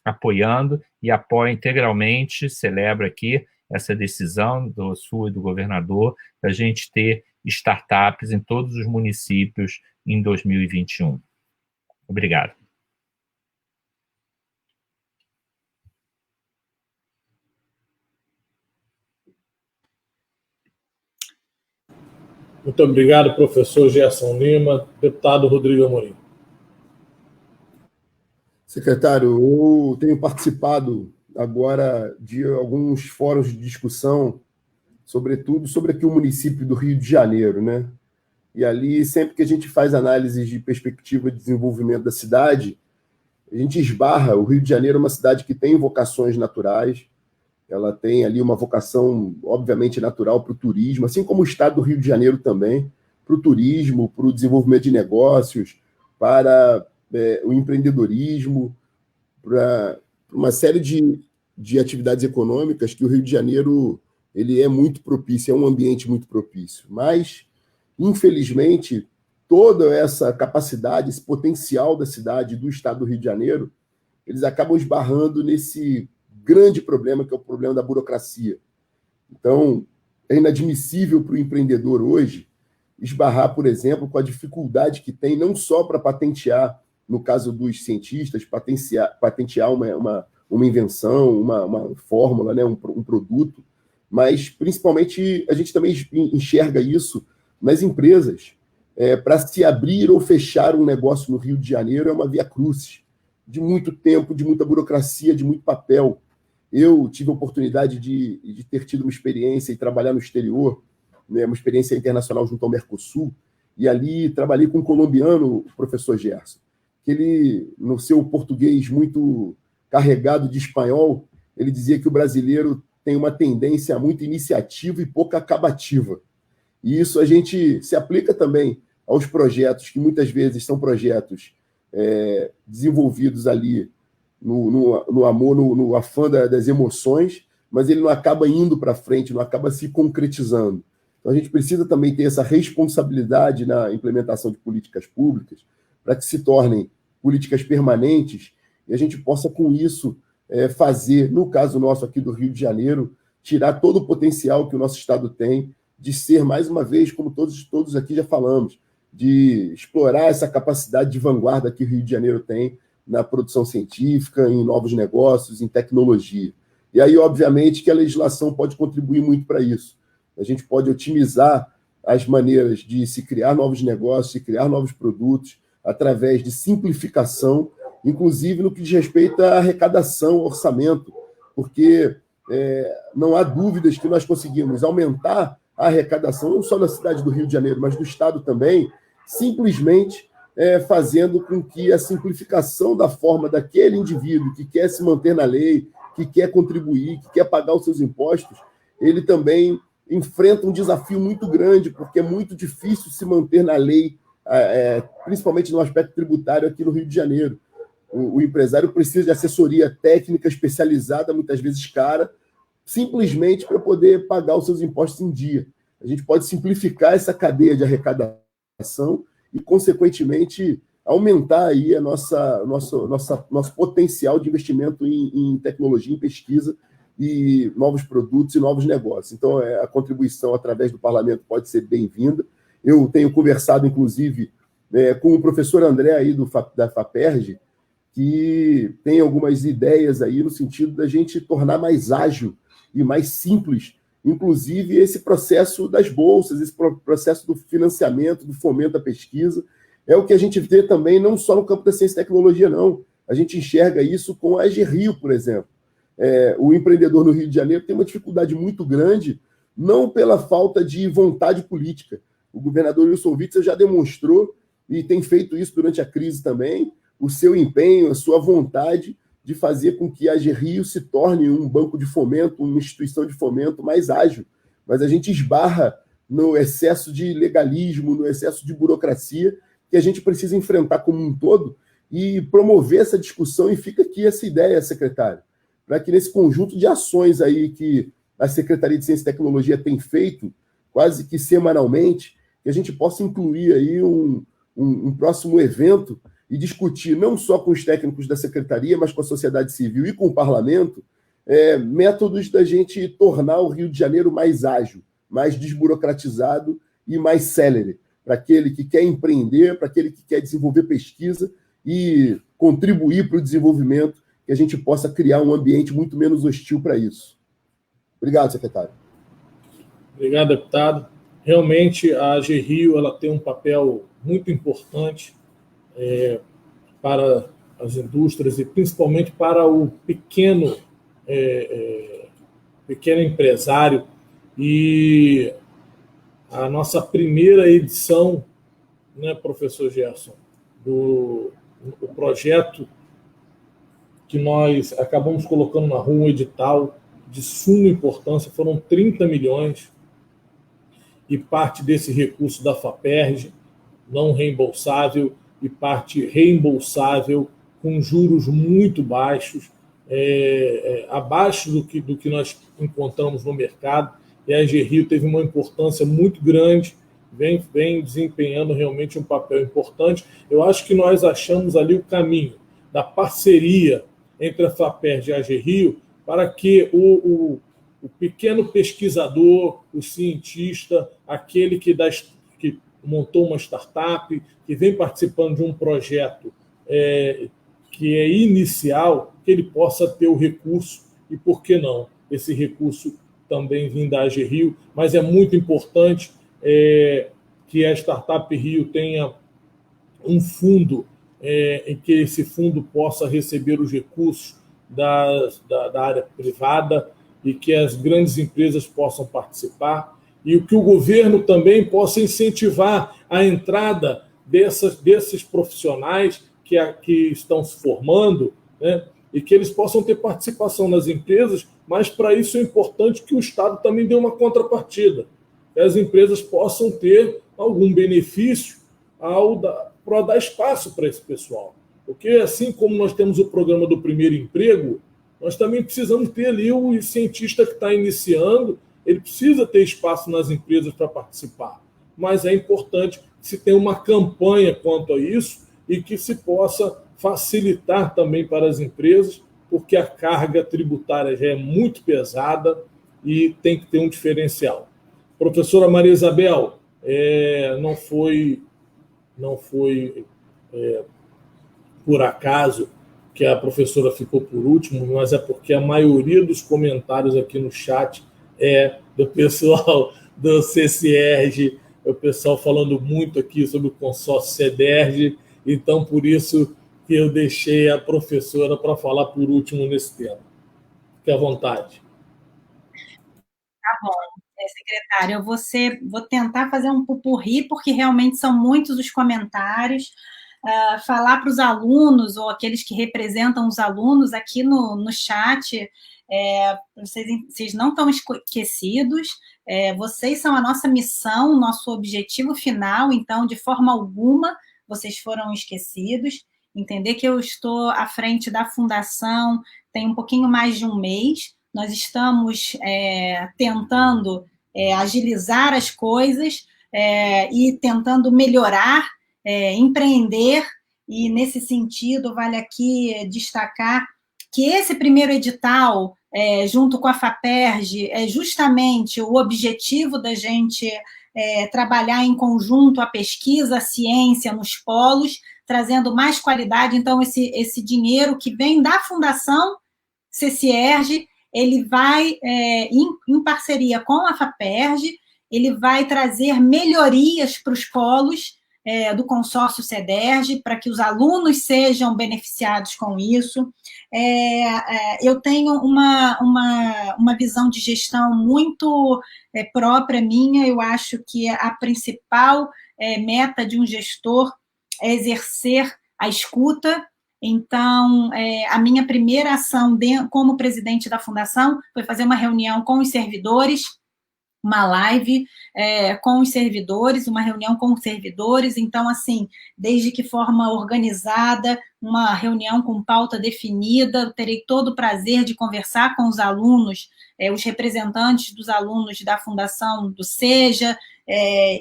apoiando e apoio integralmente, celebro aqui essa decisão do Sul e do governador da gente ter startups em todos os municípios em 2021. Obrigado. Muito obrigado, professor Gerson Lima. Deputado Rodrigo Amorim. Secretário, eu tenho participado agora de alguns fóruns de discussão, sobretudo sobre aqui o município do Rio de Janeiro, né? E ali, sempre que a gente faz análise de perspectiva de desenvolvimento da cidade, a gente esbarra. O Rio de Janeiro é uma cidade que tem vocações naturais, ela tem ali uma vocação, obviamente, natural para o turismo, assim como o estado do Rio de Janeiro também, para o turismo, para o desenvolvimento de negócios, para o empreendedorismo, para uma série de atividades econômicas que o Rio de Janeiro ele é muito propício, é um ambiente muito propício. Mas, infelizmente, toda essa capacidade, esse potencial da cidade, do estado do Rio de Janeiro, eles acabam esbarrando nesse grande problema, que é o problema da burocracia. Então, é inadmissível para o empreendedor hoje esbarrar, por exemplo, com a dificuldade que tem, não só para patentear, no caso dos cientistas, patentear uma invenção, uma fórmula, né, um produto, mas, principalmente, a gente também enxerga isso nas empresas. Para se abrir ou fechar um negócio no Rio de Janeiro é uma via-crucis de muito tempo, de muita burocracia, de muito papel. Eu tive a oportunidade de ter tido uma experiência e trabalhar no exterior, né, uma experiência internacional junto ao Mercosul, e ali trabalhei com um colombiano, o professor Gerson, que ele, no seu português muito carregado de espanhol, ele dizia que o brasileiro tem uma tendência muito iniciativa e pouca acabativa. E isso a gente se aplica também aos projetos, que muitas vezes são projetos desenvolvidos ali no amor, no afã das emoções, mas ele não acaba indo para frente, não acaba se concretizando. Então, a gente precisa também ter essa responsabilidade na implementação de políticas públicas para que se tornem políticas permanentes e a gente possa, com isso, fazer, no caso nosso aqui do Rio de Janeiro, tirar todo o potencial que o nosso Estado tem de ser, mais uma vez, como todos aqui já falamos, de explorar essa capacidade de vanguarda que o Rio de Janeiro tem na produção científica, em novos negócios, em tecnologia. E aí, obviamente, que a legislação pode contribuir muito para isso. A gente pode otimizar as maneiras de se criar novos negócios, se criar novos produtos, através de simplificação, inclusive no que diz respeito à arrecadação, orçamento, porque não há dúvidas que nós conseguimos aumentar a arrecadação, não só na cidade do Rio de Janeiro, mas do Estado também, simplesmente fazendo com que a simplificação da forma daquele indivíduo que quer se manter na lei, que quer contribuir, que quer pagar os seus impostos, ele também enfrenta um desafio muito grande, porque é muito difícil se manter na lei, principalmente no aspecto tributário aqui no Rio de Janeiro. O empresário precisa de assessoria técnica especializada, muitas vezes cara, simplesmente para poder pagar os seus impostos em dia. a gente pode simplificar essa cadeia de arrecadação e, consequentemente, aumentar aí nosso potencial de investimento em tecnologia, em pesquisa e novos produtos e novos negócios. Então, a contribuição através do parlamento pode ser bem-vinda. Eu tenho conversado, inclusive, com o professor André aí da FAPERJ, que tem algumas ideias aí no sentido da gente tornar mais ágil e mais simples, inclusive, esse processo das bolsas, esse processo do financiamento, do fomento à pesquisa. É o que a gente vê também, não só no campo da ciência e tecnologia, não. A gente enxerga isso com a AGRIO, por exemplo. O empreendedor no Rio de Janeiro tem uma dificuldade muito grande, não pela falta de vontade política. O governador Wilson Witzel já demonstrou, e tem feito isso durante a crise também, o seu empenho, a sua vontade de fazer com que a AGRIO se torne um banco de fomento, uma instituição de fomento mais ágil. Mas a gente esbarra no excesso de legalismo, no excesso de burocracia, que a gente precisa enfrentar como um todo e promover essa discussão. E fica aqui essa ideia, secretário, para que nesse conjunto de ações aí que a Secretaria de Ciência e Tecnologia tem feito, quase que semanalmente, que a gente possa incluir aí um próximo evento e discutir não só com os técnicos da Secretaria, mas com a sociedade civil e com o parlamento, métodos da gente tornar o Rio de Janeiro mais ágil, mais desburocratizado e mais célere, para aquele que quer empreender, para aquele que quer desenvolver pesquisa e contribuir para o desenvolvimento, que a gente possa criar um ambiente muito menos hostil para isso. Obrigado, secretário. Obrigado, deputado. Realmente, a AGRIO ela tem um papel muito importante para as indústrias e principalmente para o pequeno empresário. E a nossa primeira edição, né, professor Gerson, do projeto que nós acabamos colocando na rua, um edital de suma importância, foram 30 milhões, e parte desse recurso da FAPERJ, não reembolsável, e parte reembolsável com juros muito baixos, abaixo do que nós encontramos no mercado, e a AGRIO teve uma importância muito grande, vem desempenhando realmente um papel importante. Eu acho que nós achamos ali o caminho da parceria entre a FAPERJ e a AGRIO para que o pequeno pesquisador, o cientista, aquele que montou uma startup, que vem participando de um projeto que é inicial, que ele possa ter o recurso, e por que não? Esse recurso também vindo da AGRIO, mas é muito importante que a Startup Rio tenha um fundo em que esse fundo possa receber os recursos da área privada e que as grandes empresas possam participar, e que o governo também possa incentivar a entrada desses profissionais que estão se formando, né, e que eles possam ter participação nas empresas, mas para isso é importante que o Estado também dê uma contrapartida, que as empresas possam ter algum benefício para dar espaço para esse pessoal. Porque assim como nós temos o programa do primeiro emprego, nós também precisamos ter ali o cientista que está iniciando, ele precisa ter espaço nas empresas para participar. Mas é importante que se tenha uma campanha quanto a isso e que se possa facilitar também para as empresas, porque a carga tributária já é muito pesada e tem que ter um diferencial. Professora Maria Isabel, não foi por acaso que a professora ficou por último, mas é porque a maioria dos comentários aqui no chat é do pessoal do CCERJ, o pessoal falando muito aqui sobre o consórcio CEDERJ, então por isso que eu deixei a professora para falar por último nesse tema. Fique à vontade. Tá bom, secretário, eu vou tentar fazer um pupurri, porque realmente são muitos os comentários. Falar para os alunos, ou aqueles que representam os alunos aqui no chat, vocês não estão esquecidos, vocês são a nossa missão, nosso objetivo final, então, de forma alguma, vocês foram esquecidos. Entender que eu estou à frente da fundação tem um pouquinho mais de um mês. Nós estamos tentando agilizar as coisas e tentando melhorar, empreender, e nesse sentido vale aqui destacar que esse primeiro edital, junto com a FAPERJ, é justamente o objetivo da gente trabalhar em conjunto a pesquisa, a ciência nos polos, trazendo mais qualidade. Então, esse dinheiro que vem da Fundação CCIERJ, ele vai, em parceria com a FAPERJ, ele vai trazer melhorias para os polos do consórcio CEDERJ, para que os alunos sejam beneficiados com isso. Eu tenho uma visão de gestão muito própria minha. Eu acho que a principal meta de um gestor é exercer a escuta. Então, a minha primeira ação como presidente da fundação foi fazer uma reunião com os servidores, uma live com os servidores, uma reunião com os servidores. Então, assim, desde que forma organizada, uma reunião com pauta definida, eu terei todo o prazer de conversar com os alunos, os representantes dos alunos da Fundação do SEJA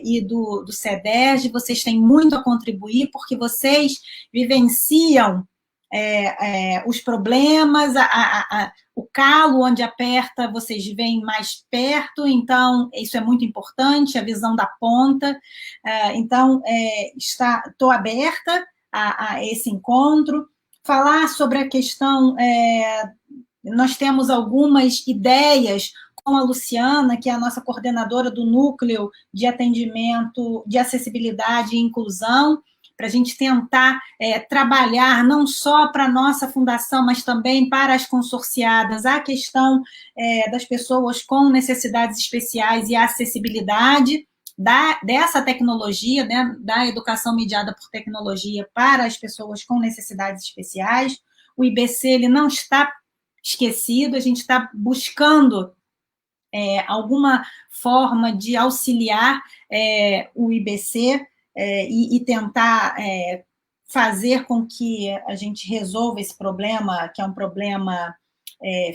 e do CEDERJ. Vocês têm muito a contribuir, porque vocês vivenciam os problemas, o calo onde aperta, vocês veem mais perto. Isso é muito importante, a visão da ponta. Então, estou aberta a esse encontro. Falar sobre a questão, nós temos algumas ideias com a Luciana, que é a nossa coordenadora do Núcleo de Atendimento de Acessibilidade e Inclusão, para a gente tentar trabalhar não só para a nossa fundação, mas também para as consorciadas, a questão das pessoas com necessidades especiais e a acessibilidade dessa tecnologia, né, da educação mediada por tecnologia para as pessoas com necessidades especiais. O IBC ele não está esquecido, a gente está buscando alguma forma de auxiliar o IBC, e tentar fazer com que a gente resolva esse problema, que é um problema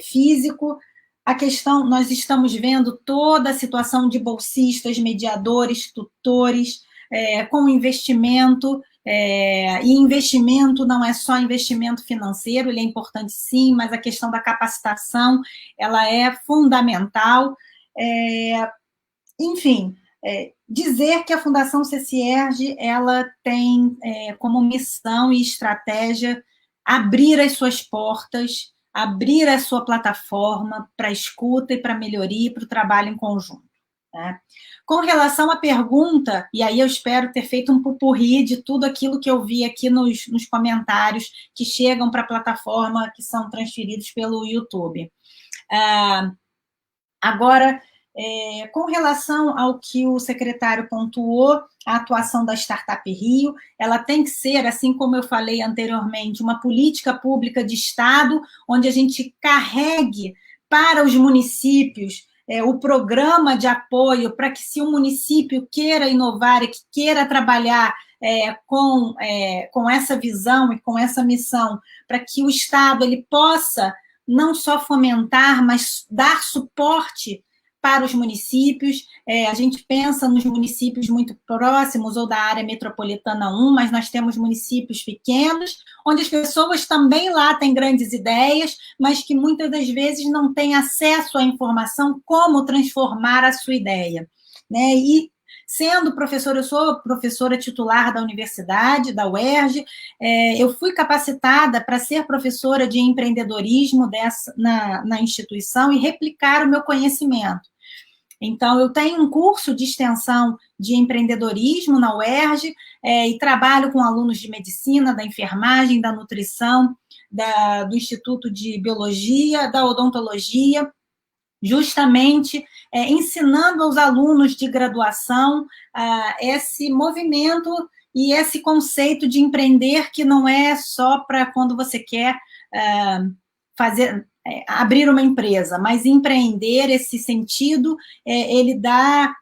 físico. A questão, nós estamos vendo toda a situação de bolsistas, mediadores, tutores, com investimento, e investimento não é só investimento financeiro, ele é importante sim, mas a questão da capacitação, ela é fundamental. Enfim, dizer que a Fundação CCIERJ, ela tem como missão e estratégia abrir as suas portas, abrir a sua plataforma para escuta e para melhoria, para o trabalho em conjunto. Né? Com relação à pergunta, e aí eu espero ter feito um pupurri de tudo aquilo que eu vi aqui nos comentários que chegam para a plataforma, que são transferidos pelo YouTube. Agora, com relação ao que o secretário pontuou, a atuação da Startup Rio, ela tem que ser, assim como eu falei anteriormente, uma política pública de Estado, onde a gente carregue para os municípios o programa de apoio para que, se o município queira inovar e que queira trabalhar com essa visão e com essa missão, para que o Estado ele possa não só fomentar, mas dar suporte para os municípios. A gente pensa nos municípios muito próximos ou da área metropolitana 1, mas nós temos municípios pequenos, onde as pessoas também lá têm grandes ideias, mas que muitas das vezes não têm acesso à informação como transformar a sua ideia. Né? E, sendo professora, eu sou professora titular da universidade, da UERJ, eu fui capacitada para ser professora de empreendedorismo na instituição e replicar o meu conhecimento. Então, eu tenho um curso de extensão de empreendedorismo na UERJ e trabalho com alunos de medicina, da enfermagem, da nutrição, do Instituto de Biologia, da odontologia, justamente ensinando aos alunos de graduação esse movimento e esse conceito de empreender, que não é só para quando você quer abrir uma empresa, mas empreender, esse sentido, ele dá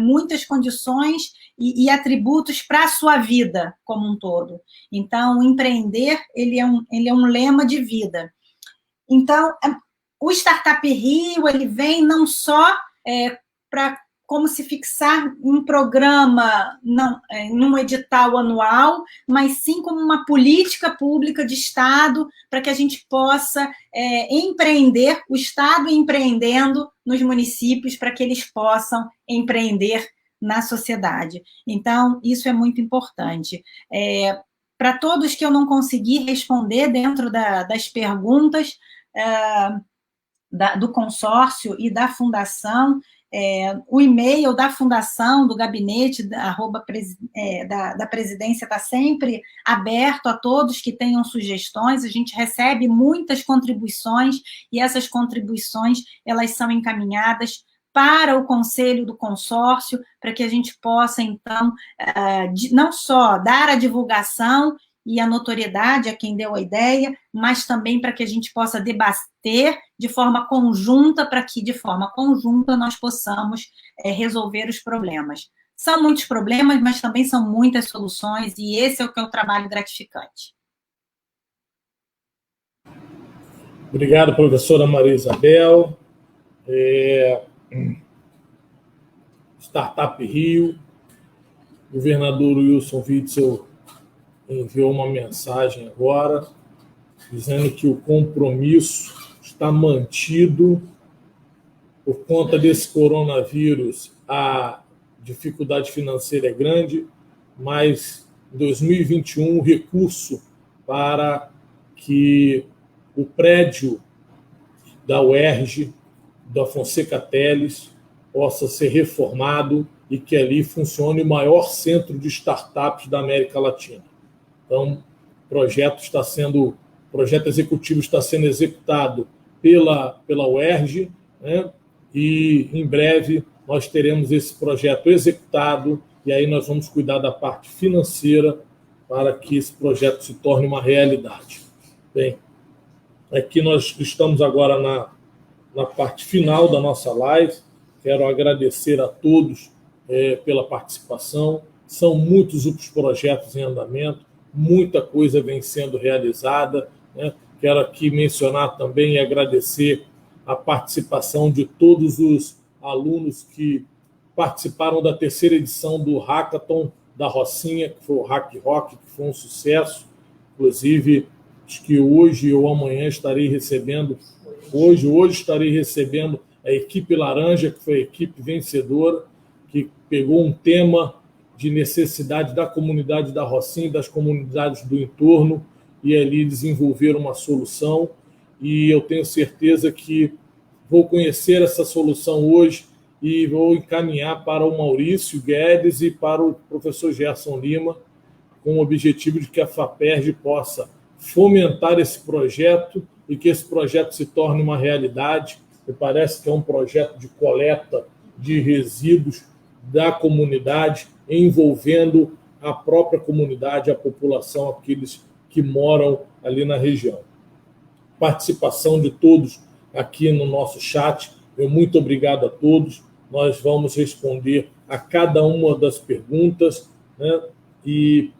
muitas condições e atributos para a sua vida como um todo. Então, empreender, ele é um lema de vida. Então, o Startup Rio, ele vem não só para como se fixar um programa, não, num edital anual, mas sim como uma política pública de Estado, para que a gente possa empreender, o Estado empreendendo nos municípios, para que eles possam empreender na sociedade. Então, isso é muito importante. Para todos que eu não consegui responder dentro das perguntas do consórcio e da fundação, o e-mail da fundação, do gabinete, da presidência está sempre aberto a todos que tenham sugestões. A gente recebe muitas contribuições e essas contribuições elas são encaminhadas para o conselho do consórcio, para que a gente possa, então, não só dar a divulgação e a notoriedade a quem deu a ideia, mas também para que a gente possa debater de forma conjunta, para que, de forma conjunta, nós possamos resolver os problemas. São muitos problemas, mas também são muitas soluções, e esse é o que é o trabalho gratificante. Obrigado, professora Maria Isabel. Startup Rio, governador Wilson Witzel enviou uma mensagem agora, dizendo que o compromisso está mantido por conta desse coronavírus. A dificuldade financeira é grande, mas em 2021 o recurso para que o prédio da UERJ, da Fonseca Teles, possa ser reformado e que ali funcione o maior centro de startups da América Latina. Então, o projeto executivo está sendo executado pela UERJ, né? E em breve nós teremos esse projeto executado e aí nós vamos cuidar da parte financeira para que esse projeto se torne uma realidade. Bem, aqui nós estamos agora na parte final da nossa live. Quero agradecer a todos pela participação. São muitos os projetos em andamento, muita coisa vem sendo realizada, né? Quero aqui mencionar também e agradecer a participação de todos os alunos que participaram da terceira edição do Hackathon da Rocinha, que foi o Hack Rock, que foi um sucesso. Inclusive, acho que hoje ou amanhã estarei recebendo, hoje estarei recebendo a equipe laranja, que foi a equipe vencedora, que pegou um tema de necessidade da comunidade da Rocinha, das comunidades do entorno, e ali desenvolver uma solução. E eu tenho certeza que vou conhecer essa solução hoje e vou encaminhar para o Maurício Guedes e para o professor Gerson Lima, com o objetivo de que a FAPERJ possa fomentar esse projeto e que esse projeto se torne uma realidade. Me parece que é um projeto de coleta de resíduos da comunidade, envolvendo a própria comunidade, a população, aqueles que moram ali na região. Participação de todos aqui no nosso chat. Muito obrigado a todos. Nós vamos responder a cada uma das perguntas, né? E,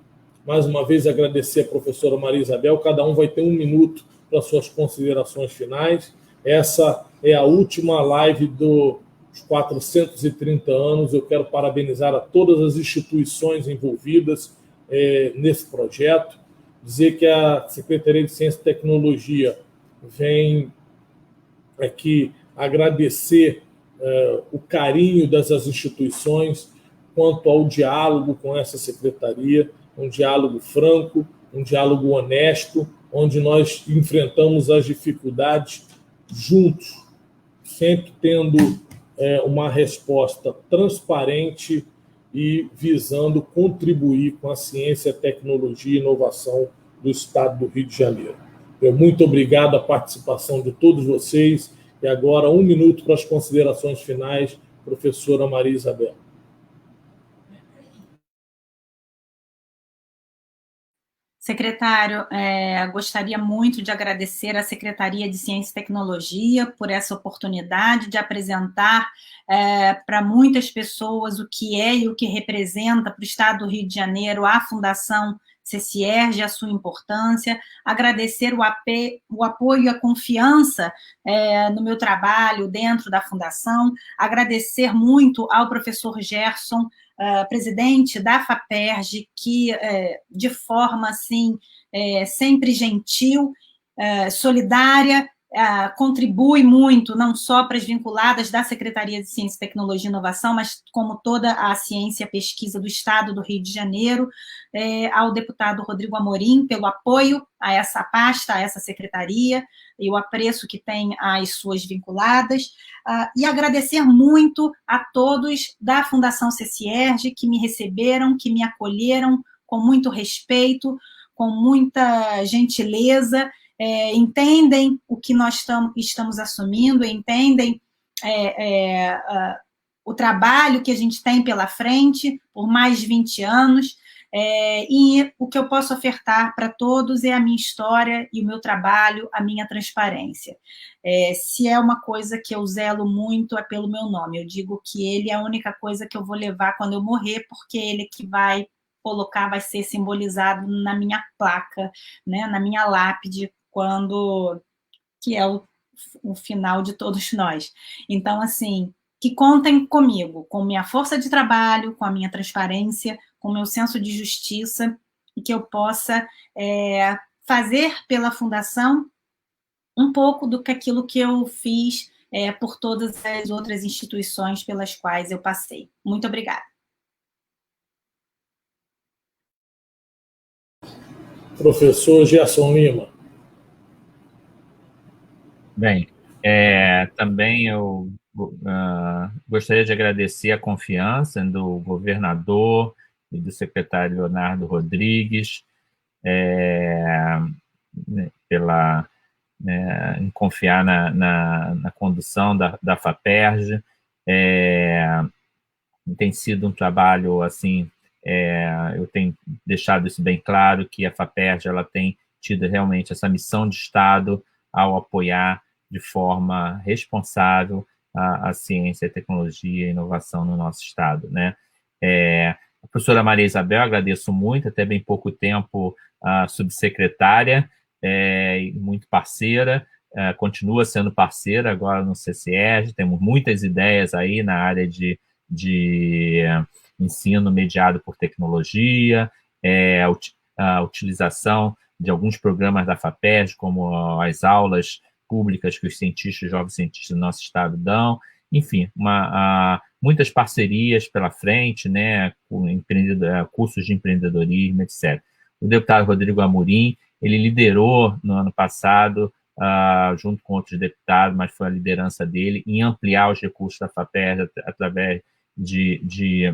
mais uma vez, agradecer a professora Maria Isabel. Cada um vai ter 1 minuto para suas considerações finais. Essa é a última live dos 430 anos. Eu quero parabenizar a todas as instituições envolvidas nesse projeto, dizer que a Secretaria de Ciência e Tecnologia vem aqui agradecer o carinho dessas instituições quanto ao diálogo com essa secretaria, um diálogo franco, um diálogo honesto, onde nós enfrentamos as dificuldades juntos, sempre tendo uma resposta transparente e visando contribuir com a ciência, tecnologia e inovação do Estado do Rio de Janeiro. Muito obrigado à participação de todos vocês. E agora, 1 minuto para as considerações finais, professora Maria Isabel. Secretário, gostaria muito de agradecer à Secretaria de Ciência e Tecnologia por essa oportunidade de apresentar para muitas pessoas o que é e o que representa para o Estado do Rio de Janeiro a Fundação CCIERJ, a sua importância, agradecer o apoio e a confiança no meu trabalho dentro da Fundação, agradecer muito ao professor Gerson, presidente da FAPERJ, que, de forma, assim, sempre gentil, solidária, contribui muito, não só para as vinculadas da Secretaria de Ciência, Tecnologia e Inovação, mas como toda a ciência e pesquisa do Estado do Rio de Janeiro, ao deputado Rodrigo Amorim, pelo apoio a essa pasta, a essa secretaria, e o apreço que tem às suas vinculadas, e agradecer muito a todos da Fundação CCIERJ, que me receberam, que me acolheram com muito respeito, com muita gentileza, entendem o que nós estamos assumindo, entendem o trabalho que a gente tem pela frente por mais de 20 anos, e o que eu posso ofertar para todos é a minha história e o meu trabalho, a minha transparência. Se é uma coisa que eu zelo muito, é pelo meu nome. Eu digo que ele é a única coisa que eu vou levar quando eu morrer, porque ele que vai colocar, vai ser simbolizado na minha placa, né, na minha lápide, que é o final de todos nós. Então, assim, que contem comigo, com minha força de trabalho, com a minha transparência, com o meu senso de justiça, e que eu possa fazer pela Fundação um pouco do que aquilo que eu fiz por todas as outras instituições pelas quais eu passei. Muito obrigada. Professor Gerson Lima. Bem, também eu gostaria de agradecer a confiança do governador e do secretário Leonardo Rodrigues em confiar na condução da FAPERJ. Tem sido um trabalho, assim, eu tenho deixado isso bem claro, que a FAPERJ ela tem tido realmente essa missão de Estado ao apoiar de forma responsável a ciência, a tecnologia e a inovação no nosso Estado, né? A professora Maria Isabel, agradeço muito, até bem pouco tempo a subsecretária, muito parceira, continua sendo parceira agora no CCIERJ, temos muitas ideias aí na área de ensino mediado por tecnologia, a utilização de alguns programas da FAPERJ, como as aulas públicas que os cientistas, jovens cientistas do nosso estado dão, enfim, muitas parcerias pela frente, né, com cursos de empreendedorismo, etc. O deputado Rodrigo Amorim, ele liderou no ano passado, junto com outros deputados, mas foi a liderança dele, em ampliar os recursos da FAPERJ através de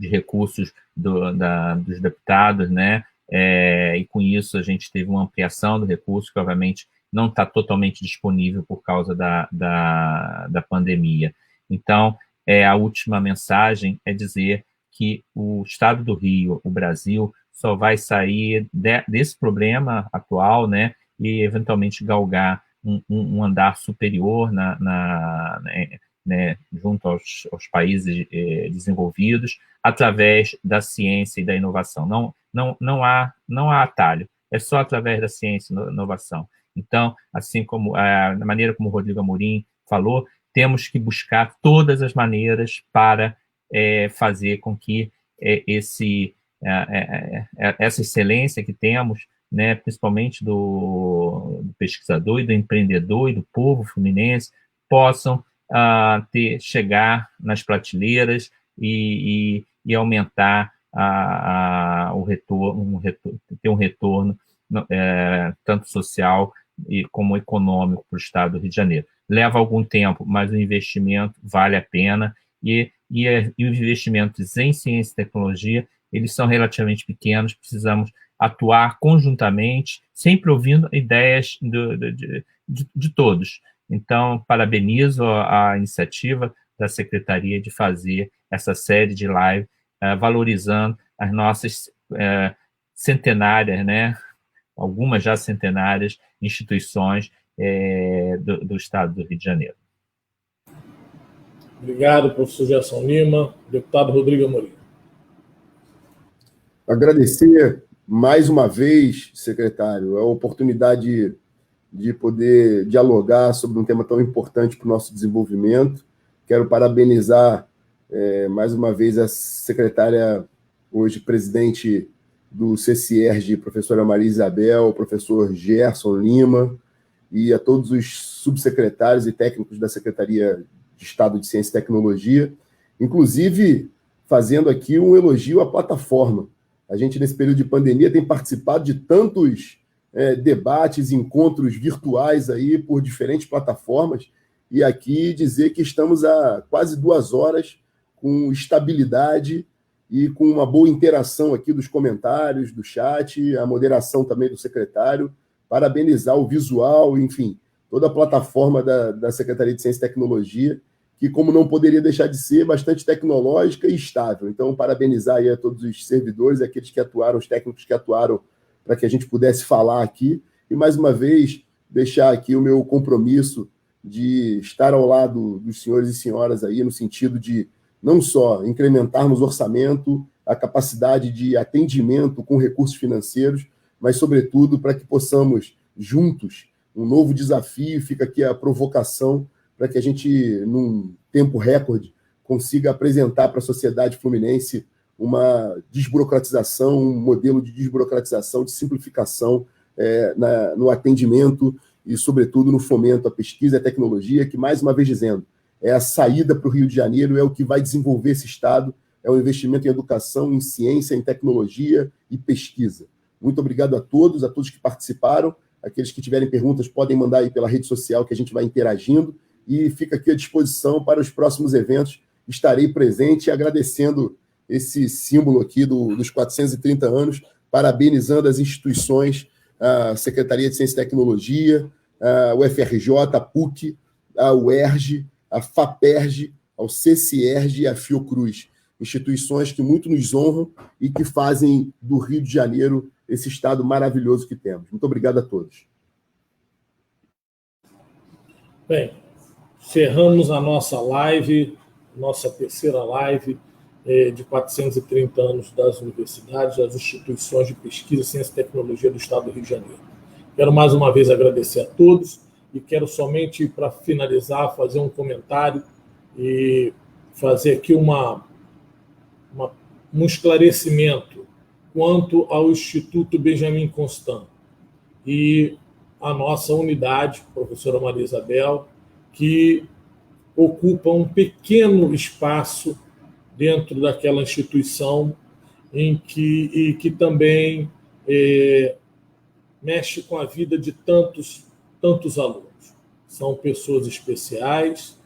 recursos dos deputados, né? E com isso a gente teve uma ampliação do recurso, que obviamente não está totalmente disponível por causa da pandemia. Então, a última mensagem é dizer que o Estado do Rio, o Brasil, só vai sair desse problema atual, né? E eventualmente galgar um andar superior né, junto aos países desenvolvidos, através da ciência e da inovação. Não há atalho, é só através da ciência e inovação. Então, assim como da maneira como o Rodrigo Amorim falou, temos que buscar todas as maneiras para fazer com que essa excelência que temos, né, principalmente do pesquisador e do empreendedor e do povo fluminense, possam chegar nas prateleiras e aumentar o retorno, ter um retorno tanto social como econômico para o Estado do Rio de Janeiro. Leva algum tempo, mas o investimento vale a pena, e os investimentos em ciência e tecnologia, eles são relativamente pequenos, precisamos atuar conjuntamente, sempre ouvindo ideias de todos. Então, parabenizo a iniciativa da Secretaria de fazer essa série de live, valorizando as nossas centenárias, né? Algumas já centenárias instituições do Estado do Rio de Janeiro. Obrigado, professor Gerson Lima. Deputado Rodrigo Amorim. Agradecer mais uma vez, secretário, a oportunidade de poder dialogar sobre um tema tão importante para o nosso desenvolvimento. Quero parabenizar mais uma vez a secretária, hoje presidente do CCIERJ, professora Maria Isabel, professor Gerson Lima, e a todos os subsecretários e técnicos da Secretaria de Estado de Ciência e Tecnologia, inclusive fazendo aqui um elogio à plataforma. A gente, nesse período de pandemia, tem participado de tantos debates, encontros virtuais aí por diferentes plataformas, e aqui dizer que estamos há quase 2 horas com estabilidade e com uma boa interação aqui dos comentários, do chat, a moderação também do secretário, parabenizar o visual, enfim, toda a plataforma da Secretaria de Ciência e Tecnologia, que, como não poderia deixar de ser, bastante tecnológica e estável. Então, parabenizar aí a todos os servidores, aqueles que atuaram, os técnicos que atuaram para que a gente pudesse falar aqui. E, mais uma vez, deixar aqui o meu compromisso de estar ao lado dos senhores e senhoras aí, no sentido de não só incrementarmos o orçamento, a capacidade de atendimento com recursos financeiros, mas, sobretudo, para que possamos, juntos, um novo desafio, fica aqui a provocação, para que a gente, num tempo recorde, consiga apresentar para a sociedade fluminense uma desburocratização, um modelo de desburocratização, de simplificação no atendimento e, sobretudo, no fomento à pesquisa e à tecnologia, que, mais uma vez dizendo, é a saída para o Rio de Janeiro, é o que vai desenvolver esse Estado, é o investimento em educação, em ciência, em tecnologia e pesquisa. Muito obrigado a todos que participaram. Aqueles que tiverem perguntas podem mandar aí pela rede social, que a gente vai interagindo, e fica aqui à disposição para os próximos eventos. Estarei presente, agradecendo esse símbolo aqui dos 430 anos, parabenizando as instituições, a Secretaria de Ciência e Tecnologia, a UFRJ, a PUC, a UERJ, a FAPERJ, ao CCIERJ e a Fiocruz, instituições que muito nos honram e que fazem do Rio de Janeiro esse estado maravilhoso que temos. Muito obrigado a todos. Bem, encerramos a nossa live, nossa terceira live de 430 anos das universidades, das instituições de pesquisa, ciência e tecnologia do Estado do Rio de Janeiro. Quero mais uma vez agradecer a todos e quero somente, para finalizar, fazer um comentário e fazer aqui um esclarecimento quanto ao Instituto Benjamin Constant e a nossa unidade, professora Maria Isabel, que ocupa um pequeno espaço dentro daquela instituição que também mexe com a vida de tantos alunos. São pessoas especiais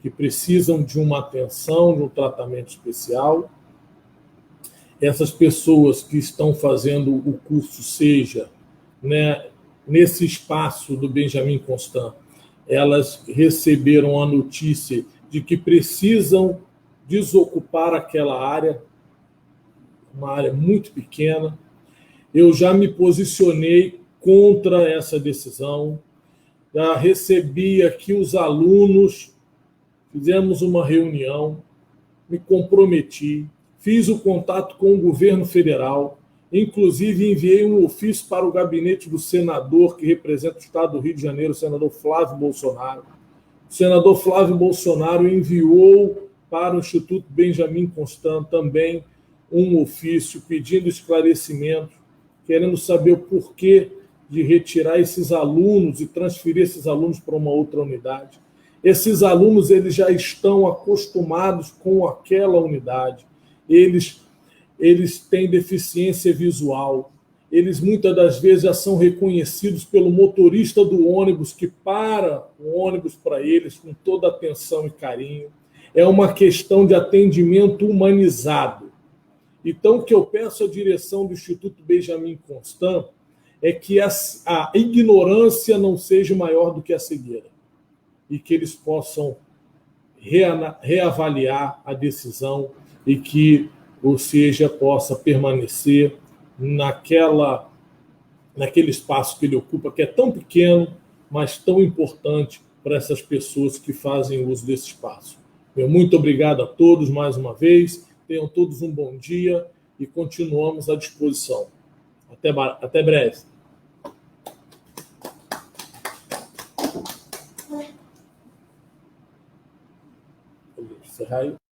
que precisam de uma atenção, de um tratamento especial. Essas pessoas que estão fazendo o curso, seja nesse espaço do Benjamin Constant, elas receberam a notícia de que precisam desocupar aquela área, uma área muito pequena. Eu já me posicionei contra essa decisão, já recebi aqui os alunos, fizemos uma reunião, me comprometi, fiz o contato com o governo federal, inclusive enviei um ofício para o gabinete do senador que representa o Estado do Rio de Janeiro, o senador Flávio Bolsonaro. O senador Flávio Bolsonaro enviou para o Instituto Benjamin Constant também um ofício pedindo esclarecimento, querendo saber o porquê de retirar esses alunos e transferir esses alunos para uma outra unidade. Esses alunos eles já estão acostumados com aquela unidade. Eles têm deficiência visual. Eles, muitas das vezes, já são reconhecidos pelo motorista do ônibus, que para o ônibus para eles com toda atenção e carinho. É uma questão de atendimento humanizado. Então, o que eu peço à direção do Instituto Benjamin Constant é que a ignorância não seja maior do que a cegueira e que eles possam reavaliar a decisão e que, ou seja, possa permanecer naquele espaço que ele ocupa, que é tão pequeno, mas tão importante para essas pessoas que fazem uso desse espaço. Muito obrigado a todos mais uma vez, tenham todos um bom dia e continuamos à disposição. Até breve. Encerrar aí.